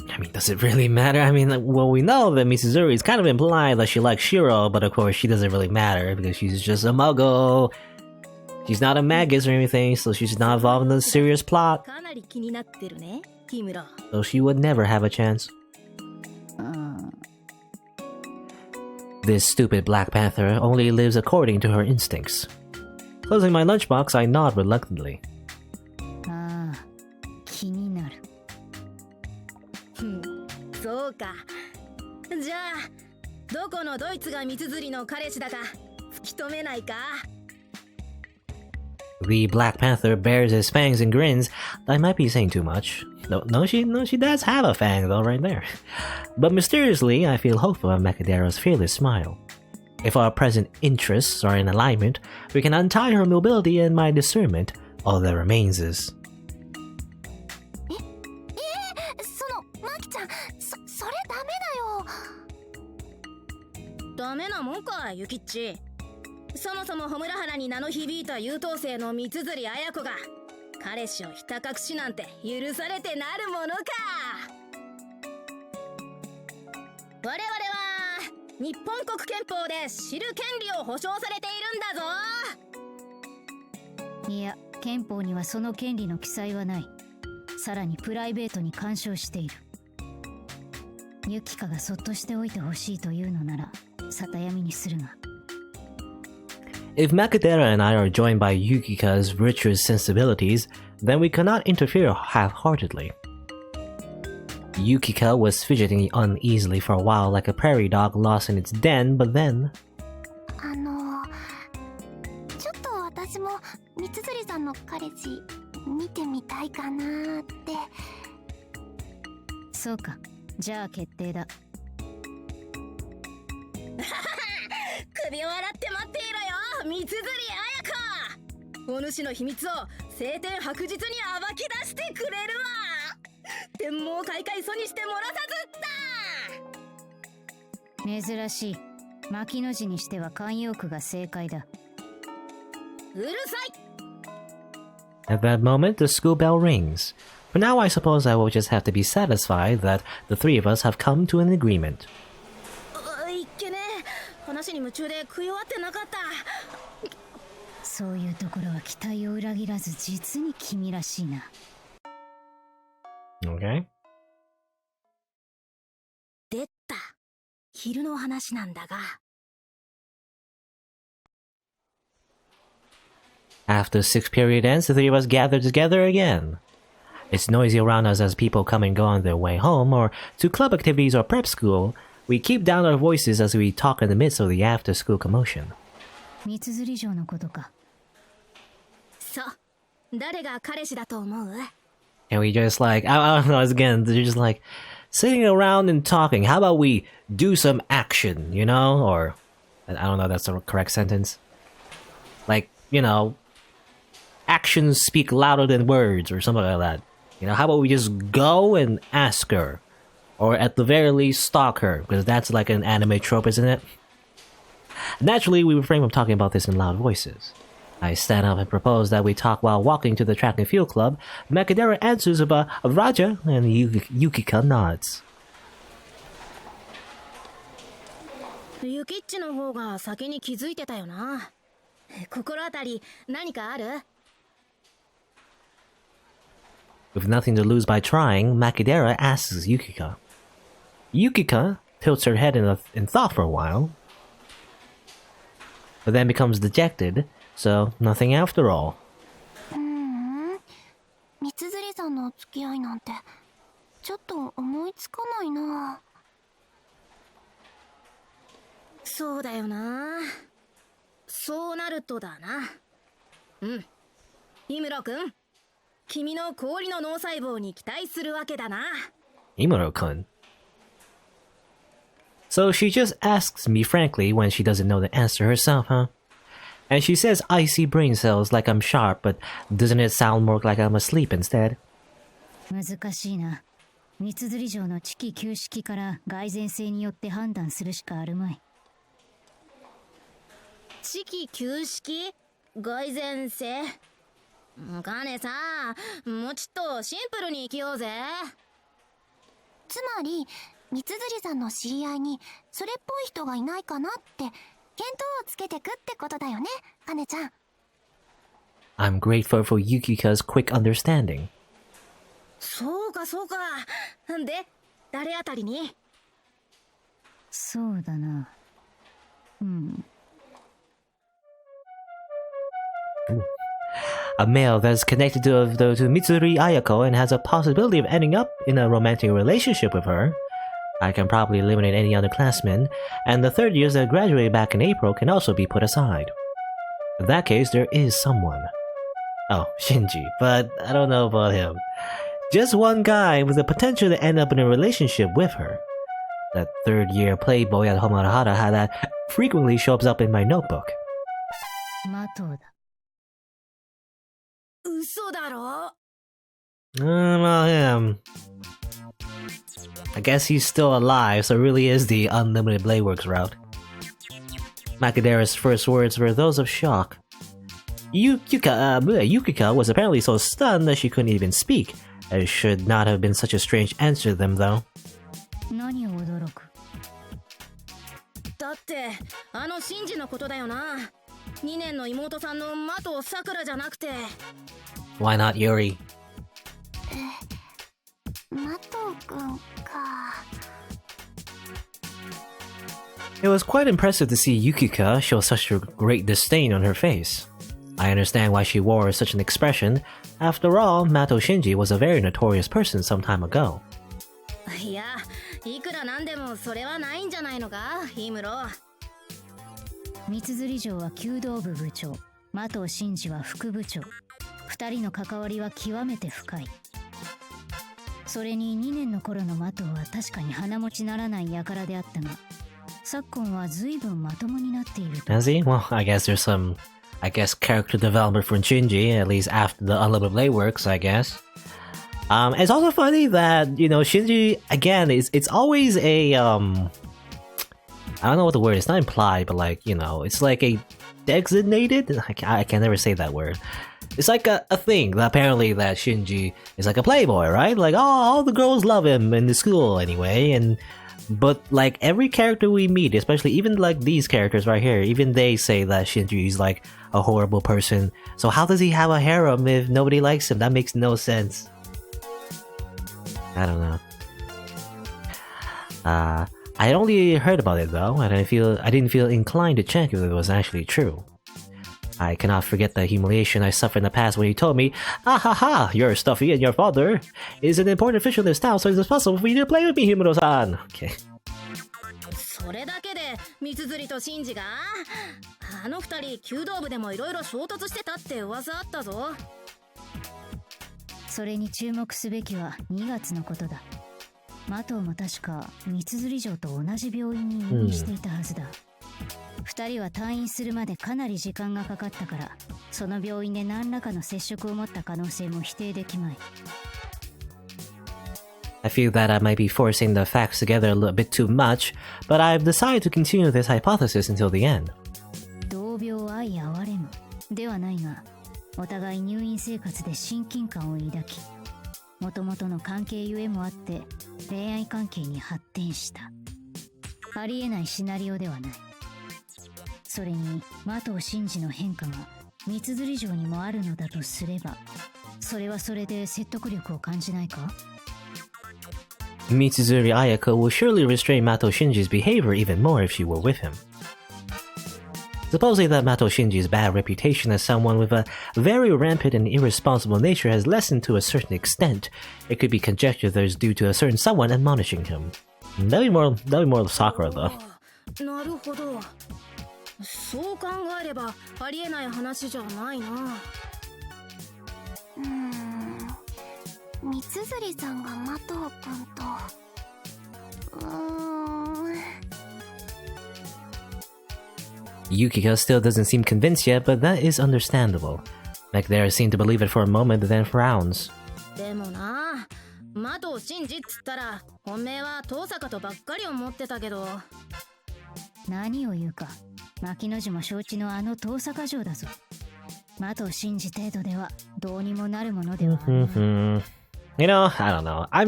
I mean, does it really matter? I mean, well, we know that Mitsuzuri is kind of implied that she likes Shiro, but of course she doesn't really matter because she's just a muggle. She's not a magus or anything, so she's not involved in the serious plot. かなり気になってるね、氷室。So she would never have a chance. This stupid Black Panther only lives according to her instincts. Closing my lunchbox, I nod reluctantly. 気になる。そうか。じゃあ、どこのドイツが三辻の彼氏だか突き止めないか? The Black Panther bares his fangs and grins. I might be saying too much. No, she does have a fang though, right there. But mysteriously, I feel hopeful of Makidera's fearless smile. If our present interests are in alignment, we can untie her mobility and my discernment. All that remains is... それダメだよ。ダメなもんか、ユキッチ。そもそもホムラハラに名の響いた優等生の三辻綾子が彼氏をひた隠しなんて許されてなるものか。我々は日本国憲法で知る権利を保障されているんだぞ。いや、憲法にはその権利の記載はない。さらにプライベートに干渉している。ユキカがそっとしておいてほしいというのなら里闇にするが。If Makidera and I are joined by Yukika's virtuous sensibilities, then we cannot interfere half-heartedly. Yukika was fidgeting uneasily for a while like a prairie dog lost in its den, but then... ちょっと私も三辻さんの彼氏見てみたいかなって。そうか、じゃあ決定だ。首を洗って待っていろよ、三辻綾子。お主の秘密を晴天白日に暴き出してくれるわ。天網開会祖にしてもらさずった。珍しい。牧の字にしては慣用句が正解だ。うるさい。 At that moment, the school bell rings. For now, I suppose I will just have to be satisfied that the three of us have come to an agreement. いっけね、話に夢中で食い終わってなかった。そういうところは期待を裏切らず実に君らしいな。Okay. 出た。昼の話なんだが。After 6th period ends, the three of us gather together again. It's noisy around us as people come and go on their way home or to club activities or prep school. We keep down our voices as we talk in the midst of the after-school commotion. 三釣城のことか。そう。誰が彼氏だと思う？ And we just like, I don't know, again, they're just like sitting around and talking. How about we do some action, you know? Or, I don't know if that's the correct sentence. Like, you know, actions speak louder than words or something like that. You know, how about we just go and ask her? Or at the very least, stalk her, because that's like an anime trope, isn't it? Naturally, we refrain from talking about this in loud voices. I stand up and propose that we talk while walking to the track and field club. Makadera answers about Raja, and Yukika nods. ユキッチの方が先に気づいてたよな。心当たり何かある？ With nothing to lose by trying, Makadera asks Yukika. Yukika tilts her head in thought for a while, but then becomes dejected, so nothing after all. 三釣さんの付き合いなんてちょっと思いつかないな。そうだよな。そうなるとだな。井村くん、君の氷の脳細胞に期待するわけだな。Imuro-kun. So she just asks me frankly when she doesn't know the answer herself, huh? And she says icy brain cells like I'm sharp, but doesn't it sound more like I'm asleep instead? 難しいな。三釣城の地気旧式から蓋然性によって判断するしかあるまい。地気旧式？蓋然性？カネさん、もうちょっとシンプルに生きようぜ。つまり三釣さんの知り合いにそれっぽい人がいないかなって見当をつけてくってことだよね、カネちゃん。I'm grateful for Yukika's quick understanding. そうかそうか。で、誰あたりに？そうだな。A male that's connected to Mitsuri Ayako and has a possibility of ending up in a romantic relationship with her. I can probably eliminate any other classmen, and the third years that graduated back in April can also be put aside. In that case, there is someone. Oh, Shinji, but I don't know about him. Just one guy with the potential to end up in a relationship with her. That third-year playboy at Homarahara that frequently shows up in my notebook. マトだ。嘘だろ？ Well, him. I guess he's still alive, so it really is the unlimited Blade Works route. Makadera's first words were those of shock. Yukika was apparently so stunned that she couldn't even speak. It should not have been such a strange answer to them, though. 何を驚く？だってあのシンジのことだよな。2年の妹さんのマトサクラじゃなくて。Why not Yuri? マトくんか。It was quite impressive to see Yukika show such a great disdain on her face. I understand why she wore such an expression. After all, Mato Shinji was a very notorious person some time ago. いや、いくらなんでもそれはないんじゃないのか、ヒムロ。三釣城は弓道部部長、マト真司は副部長。二人の関わりは極めて深い。それに2年の頃のマトは確かに鼻持ちならない輩であったが、昨今は随分まともになっていると。Has he? Well, I guess there's some, character development for Shinji, at least after the Unlimited Blade Works, I guess. It's also funny that, you know, Shinji, again, it's always a, I don't know what the word is, not implied, but like, you know, it's like a designated, I can never say that word. It's like a thing that apparently that Shinji is like a playboy, right? Like, oh, all the girls love him in the school anyway, and But like every character we meet, especially even like these characters right here, even they say that Shinji is like a horrible person. So how does he have a harem if nobody likes him? That makes no sense. I don't know. I only heard about it though, and I didn't feel inclined to check if it was actually true. I cannot forget the humiliation I suffered in the past when you told me, "Ah ha ha, you're stuffy and your father is an important official in this town, so it's possible for you to play with me, Himuro-san." Okay. それだけで三辻とシンジがあの二人弓道部でもいろいろ衝突してたって噂あったぞ。それに注目すべきは2月のことだ。マトウも確か三辻城と同じ病院に入院していたはずだ。2人は退院するまでかなり時間がかかったから、その病院で何らかの接触を持った可能性も否定できまい。I feel that I might be forcing the facts together a little bit too much, but I've decided to continue this hypothesis until the end. 同病相憐れむではないが、お互い入院生活で親近感を抱き、元々の関係ゆえもあって恋愛関係に発展した。ありえないシナリオではない。それにマトウシンジの変化が三辻城にもあるのだとすれば、それはそれで説得力を感じないか？ Mitsuzuri Ayako will surely restrain Mato Shinji's behavior even more if she were with him. Supposing that Mato Shinji's bad reputation as someone with a very rampant and irresponsible nature has lessened to a certain extent, it could be conjectured that it's due to a certain someone admonishing him. That'd be more Sakura though. なるほど。そう考えればありえない話じゃないな。三辻さんがマトウ君とYukiko still doesn't seem convinced yet, but that is understandable. McNair seemed to believe it for a moment, but then frowns. でもな、マトウシンジっつったら本命は遠坂とばっかり思ってたけど。何を言うか、牧野島承知のあの遠坂城だぞ。マトウシンジ程度ではどうにもなるものではあるまい。You know, I don't know. I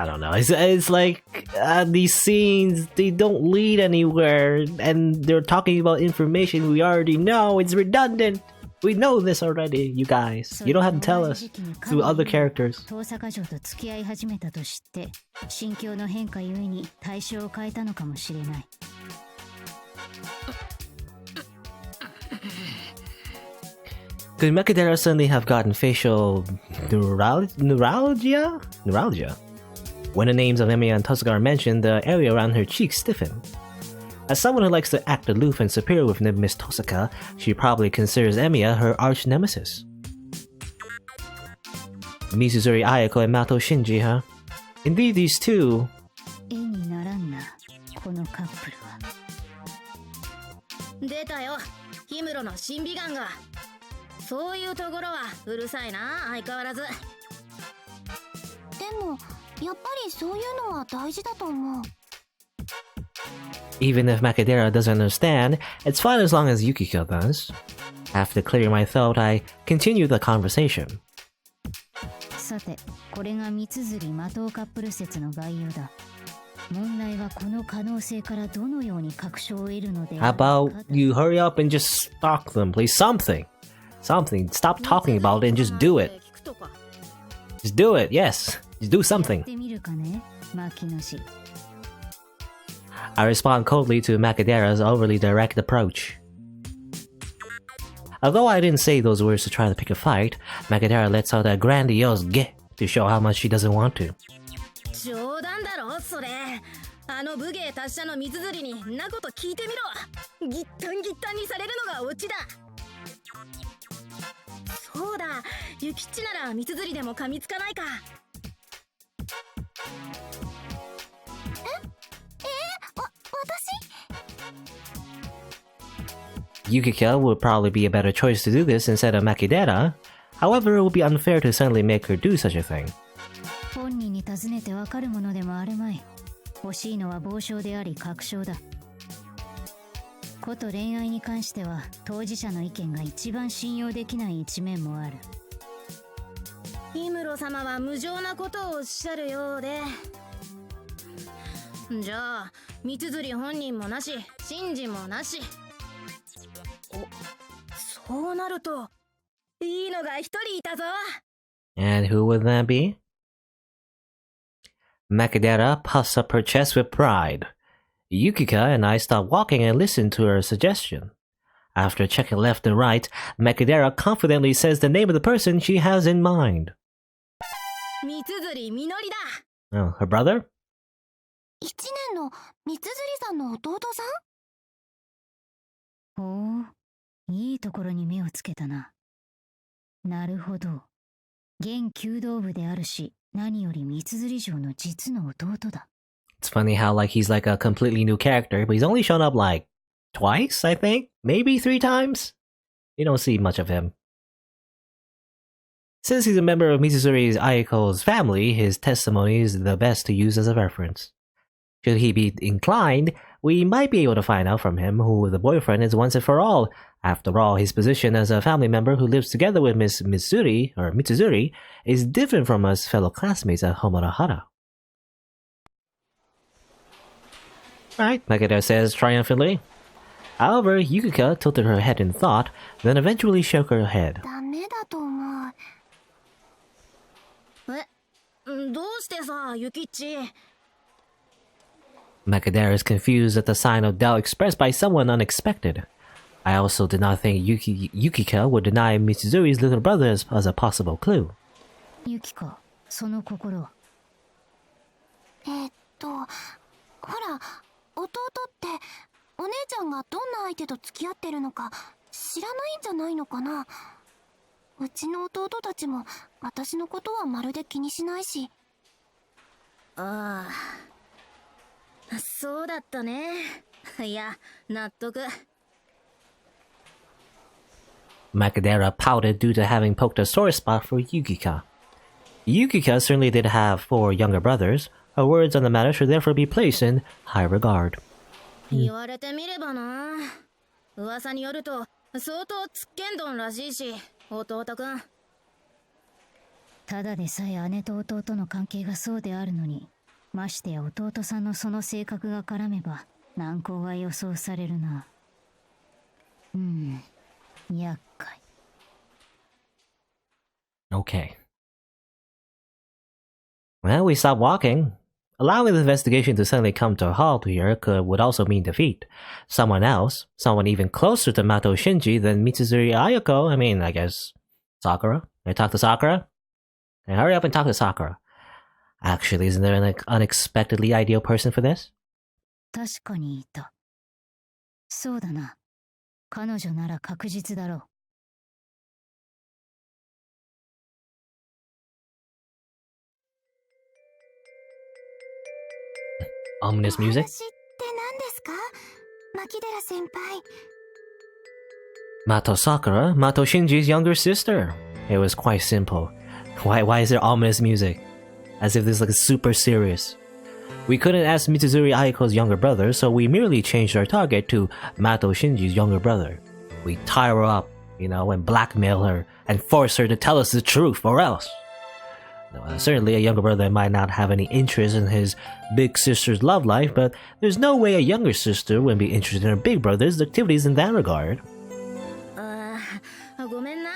don't know. It's like these scenes, they don't lead anywhere, and they're talking about information we already know. It's redundant. We know this already, you guys. You don't have to tell us through other characters. 遠坂城と付き合い始めたと知って、心境の変化ゆえに対象を変えたのかもしれない。Could Makadera suddenly have gotten facial neuralgia? When the names of Emiya and Tohsaka are mentioned, the area around her cheeks stiffen. As someone who likes to act aloof and superior with Miss Tohsaka, she probably considers Emiya her arch nemesis. Mitsuzuri Ayako and Mato Shinji, huh? Indeed, these two... 絵にならんな、このカップルは。出たよ、氷室の審美眼が。そういうところはうるさいな、相変わらず。でもやっぱりそういうのは大事だと思う。Even if Makadera doesn't understand, it's fine as long as Yukiko does. After clearing my throat, I continue the conversation. さて、これが三辻マトウカップル説の概要だ。問題はこの可能性からどのように確証を得るので How about you hurry up and just stalk them, please? Something. Stop talking about it and just do it. Just do it, yes. Just do something. てみるかね、牧野氏。I respond coldly to Makadera's overly direct approach. Although I didn't say those words to try to pick a fight, Makadera lets out a grandiose "get" to show how much she doesn't want to. 冗談だろそれ。あの武芸達者の三辻にんなこと聞いてみろ。ギッタンギッタンにされるのがオチだ。そうだ、ユキッチなら三辻でも噛みつかないか。Yukiko would probably be a better choice to do this instead of Makadera. However, it would be unfair to suddenly make her do such a thing. 本人に尋ねてわかるものでもあるまい。欲しいのは傍証であり確証だ。こと恋愛に関しては当事者の意見が一番信用できない一面もある。氷室様は無情なことをおっしゃるようで、じゃあ三辻本人もなし新人もなし。そうなるといいのが一人いたぞ。 And who would that be? Macadera puffs up her chest with pride. Yukika and I stop walking and listen to her suggestion. After checking left and right, Macadera confidently says the name of the person she has in mind. 三辻みのりだ。 Oh, her brother? 1年の三辻さんの弟さん？ほう、いいところに目をつけたな。なるほど。現弓道部であるし、何より三辻城の実の弟だ。It's funny how he's like a completely new character, but he's only shown up like twice, I think? Maybe 3 times? You don't see much of him. Since he's a member of Mitsuzuri Ayako's family, his testimony is the best to use as a reference. Should he be inclined, we might be able to find out from him who the boyfriend is once and for all. After all, his position as a family member who lives together with Miss Mitsuzuri is different from us fellow classmates at Homonahara. Right, Macadera says triumphantly. However, Yukika tilted her head in thought, then eventually shook her head. ダメだと思う。どうしてさ、ユキッチ。 Macadera is confused at the sign of doubt expressed by someone unexpected. I also did not think Yukika would deny Mitsuzuri's little brother as a possible clue. ユキコ、その心。ほら、弟ってお姉ちゃんがどんな相手と付き合ってるのか知らないんじゃないのかな。うちの弟たちも私のことはまるで気にしないし。ああ、そうだったね。いや、納得。 Macadera pouted due to having poked a sore spot for Yukika. Yukika certainly did have 4 younger brothers. Her words on the matter should therefore be placed in high regard. 言われてみればな。噂によると相当つっけんどんらしいし、弟くん。ただでさえ姉と弟の関係がそうであるのに、ましてや弟さんのその性格が絡めば難航は予想されるな。厄介。 Okay. Well, we stopped walking. Allowing the investigation to suddenly come to a halt here would also mean defeat. Someone else, someone even closer to Mato Shinji than Mitsuzuri Ayako, I guess Sakura. Can I talk to Sakura? Can I hurry up and talk to Sakura? Actually, isn't there an unexpectedly ideal person for this? 確かにいた。そうだな。彼女なら確実だろう。Ominous music? 話って何ですか？牧寺先輩。 Mato Sakura, Mato Shinji's younger sister. It was quite simple. Why is there ominous music? As if this is super serious. We couldn't ask Mitsuzuri Ayako's younger brother, so we merely changed our target to Mato Shinji's younger brother. We tie her up, and blackmail her, and force her to tell us the truth, or else. Certainly a younger brother might not have any interest in his big sister's love life, but there's no way a younger sister would be interested in her big brother's activities in that regard. ごめんな。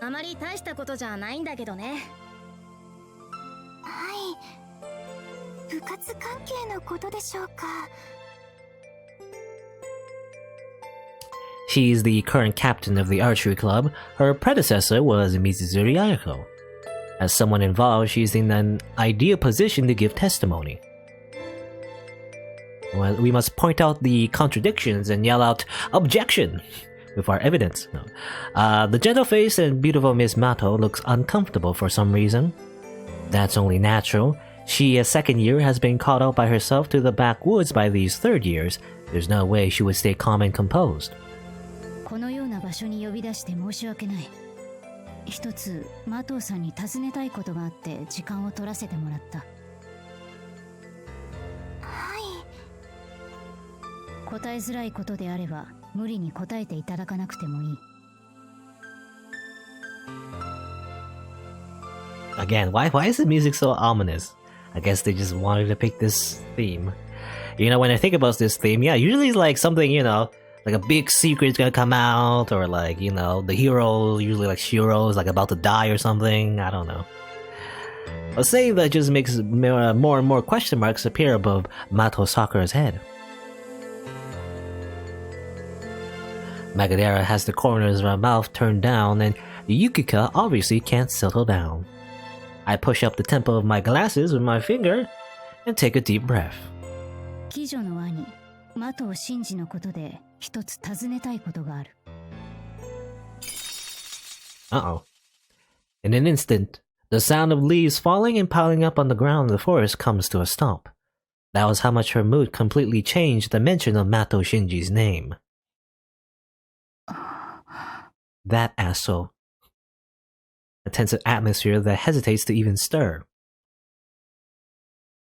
あまり大したことじゃないんだけどね。はい。部活関係のことでしょうか。 She's the current captain of the archery club. Her predecessor was Mitsuzuri Ayako. As someone involved, she's in an ideal position to give testimony. Well, we must point out the contradictions and yell out, "Objection!" with our evidence. The gentle-faced and beautiful Miss Mato looks uncomfortable for some reason. That's only natural. She, a second year, has been caught out by herself to the backwoods by these third years. There's no way she would stay calm and composed. このような場所に呼び出して申し訳ない。一つ、マトウさんに尋ねたいことがあって時間を取らせてもらった。はい。答えづらいことであれば、無理に答えていただかなくてもいい。Again, why is the music so ominous? I guess they just wanted to pick this theme. You know, when I think about this theme, yeah, usually it's like something, you know, like a big secret's gonna come out, or like, you know, the hero, usually like Shiro, is like about to die or something. I don't know. A saying that just makes more and more question marks appear above Mato Sakura's head. Magadera has the corners of her mouth turned down, and Yukika obviously can't settle down. I push up the temple of my glasses with my finger and take a deep breath. 貴女の兄、マト真司のことで一つ尋ねたいことがある。Uh-oh. In an instant, the sound of leaves falling and piling up on the ground in the forest comes to a stop. That was how much her mood completely changed the mention of Mato Shinji's name. That asshole. A tense atmosphere that hesitates to even stir.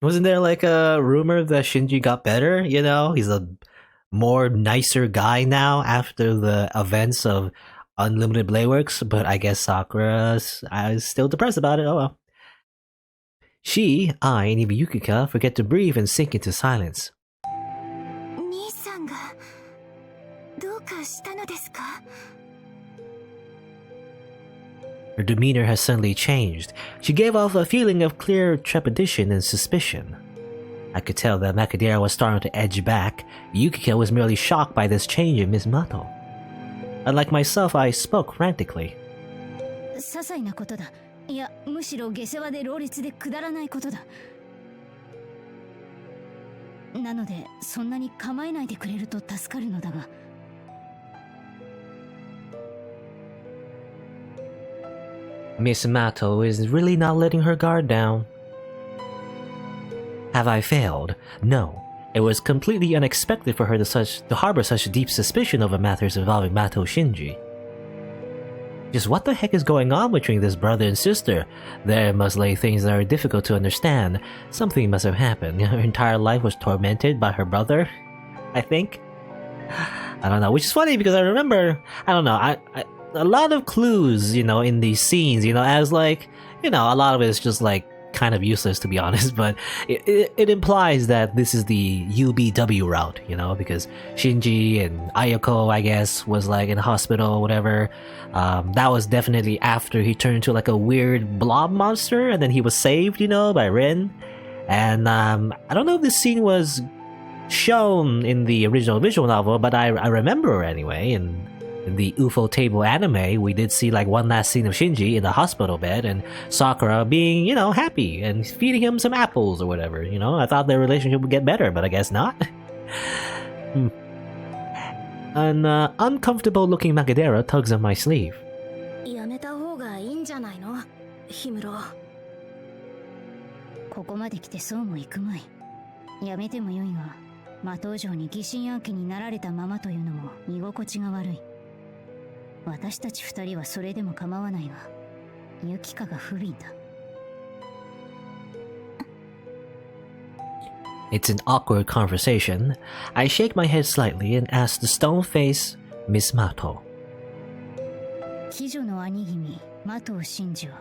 Wasn't there like a rumor that Shinji got better? You know, he's a more nicer guy now after the events of Unlimited Blade Works, but I guess Sakura is still depressed about it. Oh well. She, I, and even Yukika forget to breathe and sink into silence. 兄さんがどうかしたのですか? Her demeanor has suddenly changed. She gave off a feeling of clear trepidation and suspicion. I could tell that Macadera was starting to edge back. Yukika was merely shocked by this change in Miss Mato. Unlike myself, I spoke frantically. 些細なことだ。いや、むしろ下世話で老立でくだらないことだ。なので、そんなに構えないでくれると助かるのだが。Miss Mato is really not letting her guard down. Have I failed? No. It was completely unexpected for her to harbor such deep suspicion over matters involving Mato Shinji. Just what the heck is going on between this brother and sister? There must lay things that are difficult to understand. Something must have happened. Her entire life was tormented by her brother, I think. I don't know, which is funny because I remember, I don't know, a lot of clues, you know, in these scenes, you know, as like, you know, a lot of it is just like kind of useless to be honest, but it implies that this is the UBW route, you know, because Shinji and Ayako, I guess, was like in hospital or whatever. That was definitely after he turned into like a weird blob monster and then he was saved, you know, by Rin. And I don't know if this scene was shown in the original visual novel, but I remember anyway, in the UFO Table anime, we did see like one last scene of Shinji in the hospital bed and Sakura being, you know, happy and feeding him some apples or whatever, you know. I thought their relationship would get better, but I guess not. An uncomfortable looking Macadera tugs on my sleeve. やめた方がいいんじゃないの、氷室。ここまで来てそうもいくまい。やめてもよいが、魔頭城に疑心暗鬼になられたままというのも居心地が悪い。私たち二人はそれでも構わないが、ユキカが不憫だ。It's an awkward conversation. I shake my head slightly and ask the stone-faced Miss Mato. 貴女の兄君、マト真司は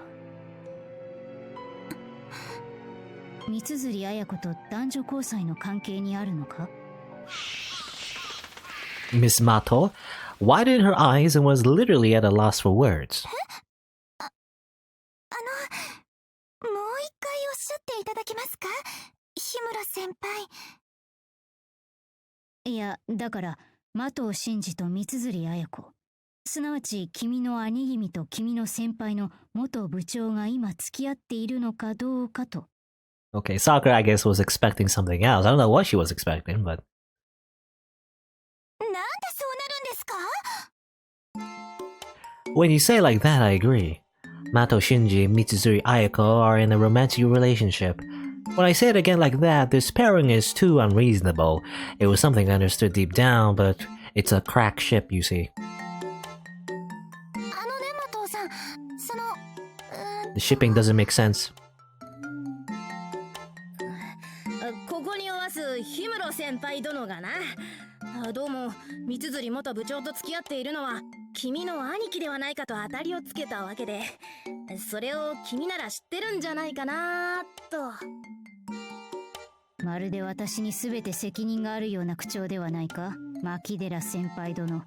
三辻綾子と男女交際の関係にあるのか? Miss Mato widened her eyes and was literally at a loss for words. もう一回おっしゃっていただけますか、氷室先輩。いや、だからマト真司と三辻綾子、すなわち君の兄君と君の先輩の元部長が今付き合っているのかどうかと。Okay, Sakura, I guess, was expecting something else. I don't know what she was expecting, but... なんでそうなるんですか? When you say it like that, I agree. Mato Shinji and Mitsuzuri Ayako are in a romantic relationship. When I say it again like that, this pairing is too unreasonable. It was something I understood deep down, but it's a crack ship, you see. ね、マトさん、その、The shipping doesn't make sense. ここにおわす氷室先輩殿がな、どうも三辻元部長と付き合っているのは君の兄貴ではないかと当たりをつけたわけで、それを君なら知ってるんじゃないかなと。まるで私に全て責任があるような口調ではないか、牧寺先輩殿。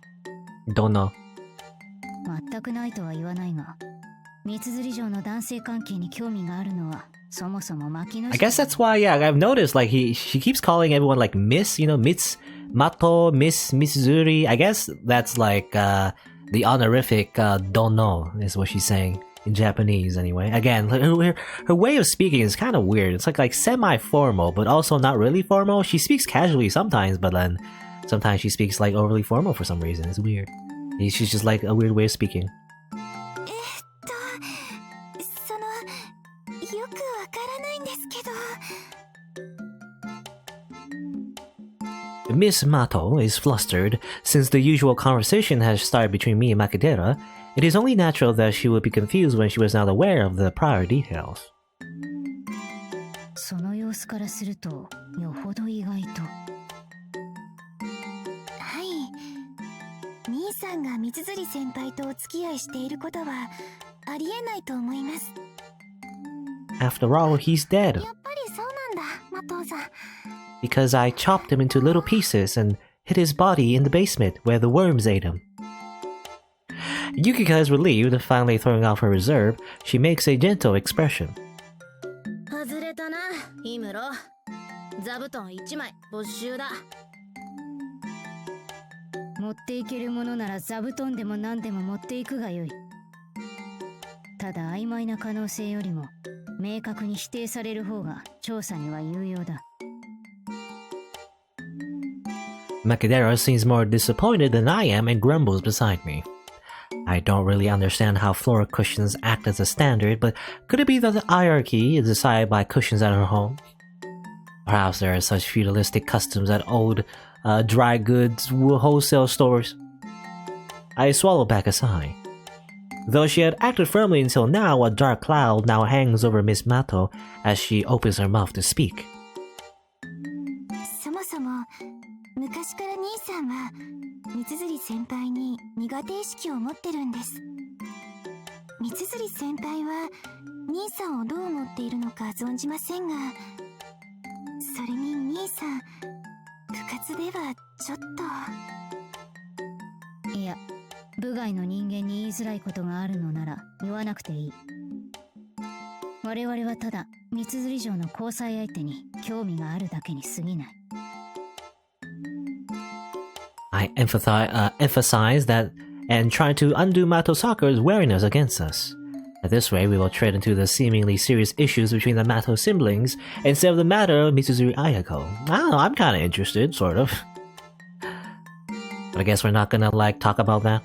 Don't know. 全くないとは言わないが、三釣城の男性関係に興味があるのはそもそも牧野。 I guess that's why, yeah, I've noticed, like, she keeps calling everyone, like, Miss, you know, Miss Mato, Miss Mitsuzuri. I guess that's, like, the honorific, don't know, is what she's saying. In Japanese, anyway. Again, her way of speaking is kind of weird. It's like semi-formal, but also not really formal. She speaks casually sometimes, but then sometimes she speaks, like, overly formal for some reason. It's weird. She's just, like, a weird way of speaking. よくわからないんですけど。 Miss Mato is flustered. Since the usual conversation has started between me and Makidera, it is only natural that she would be confused when she was not aware of the prior details. その様子からするとよほど意外と。はい。兄さんが三釣先輩とお付き合いしていることはありえないと思います。 After all, he's dead. やっぱりそうなんだ、マトウさん。 Because I chopped him into little pieces and hid his body in the basement where the worms ate him. Yukika is relieved, finally throwing off her reserve. She makes a gentle expression. 外れたな、ヒムロ。座布団1枚没収だ。持っていけるものなら座布団でも何でも持っていくがよい。ただ曖昧な可能性よりも明確に否定される方が調査には有用だ。Makidera seems more disappointed than I am and grumbles beside me. I don't really understand how floor cushions act as a standard, but could it be that the hierarchy is decided by cushions at her home? Perhaps there are such feudalistic customs at old dry goods wholesale stores. I swallow back a sigh. Though she had acted firmly until now, a dark cloud now hangs over Miss Mato as she opens her mouth to speak. そもそも昔から兄さんは三釣先輩に苦手意識を持ってるんです。三釣先輩は兄さんをどう思っているのか存じませんが、それに兄さん部活ではちょっと。いや、部外の人間に言いづらいことがあるのなら言わなくていい。我々はただ三釣城の交際相手に興味があるだけに過ぎない。I emphasize that and try to undo Mato-saka's wariness against us. At this way, we will tread into the seemingly serious issues between the Mato siblings instead of the matter of Mitsuzuri Ayako. I don't know, I'm kinda interested, sort of. But I guess we're not gonna, like, talk about that.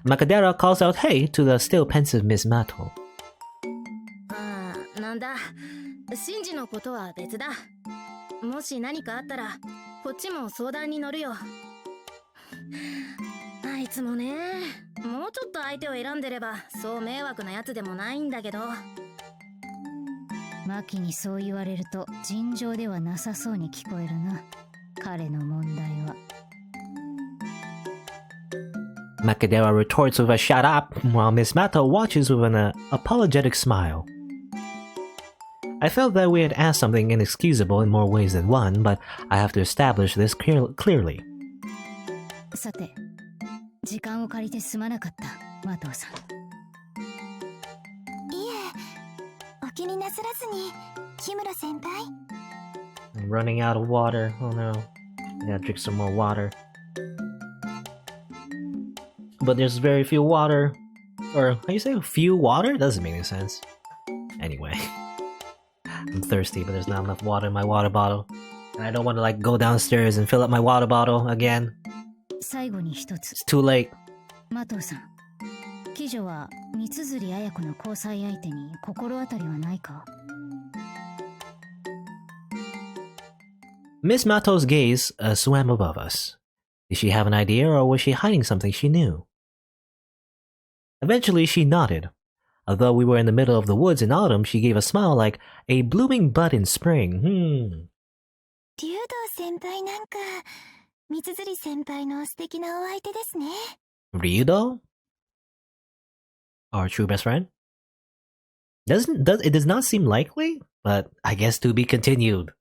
Makidera calls out hey to the still pensive Miss Mato. ああ、なんだ。シンジのことは別だ。もし何かあったら、こっちも相談に乗るよ。あいつもね、もうちょっと相手を選んでればそう迷惑なやつでもないんだけど。マキにそう言われると尋常ではなさそうに聞こえるな。彼の問題は。Makidera retorts with a shut up, while Miss Mato watches with an apologetic smile. I felt that we had asked something inexcusable in more ways than one, but I have to establish this clearly. さて、時間を借りてすまなかった、マトウさん。いえ、お気になさらずに、木村先輩。I'm running out of water. Oh no. I gotta drink some more water. But there's very few water. Or, how you say few water? Doesn't make any sense. Anyway. I'm thirsty, but there's not enough water in my water bottle. And I don't want to, like, go downstairs and fill up my water bottle again. 最後に一つ。It's too late. マトウさん、貴女は三釣綾子の交際相手に心当たりはないか？ Miss Mato's gaze swam above us. Did she have an idea, or was she hiding something she knew? Eventually, she nodded. Although we were in the middle of the woods in autumn, she gave a smile like a blooming bud in spring. 竜道先輩なんか、三釣先輩の素敵なお相手ですね。Ryudo? Our true best friend? It does not seem likely, but I guess to be continued.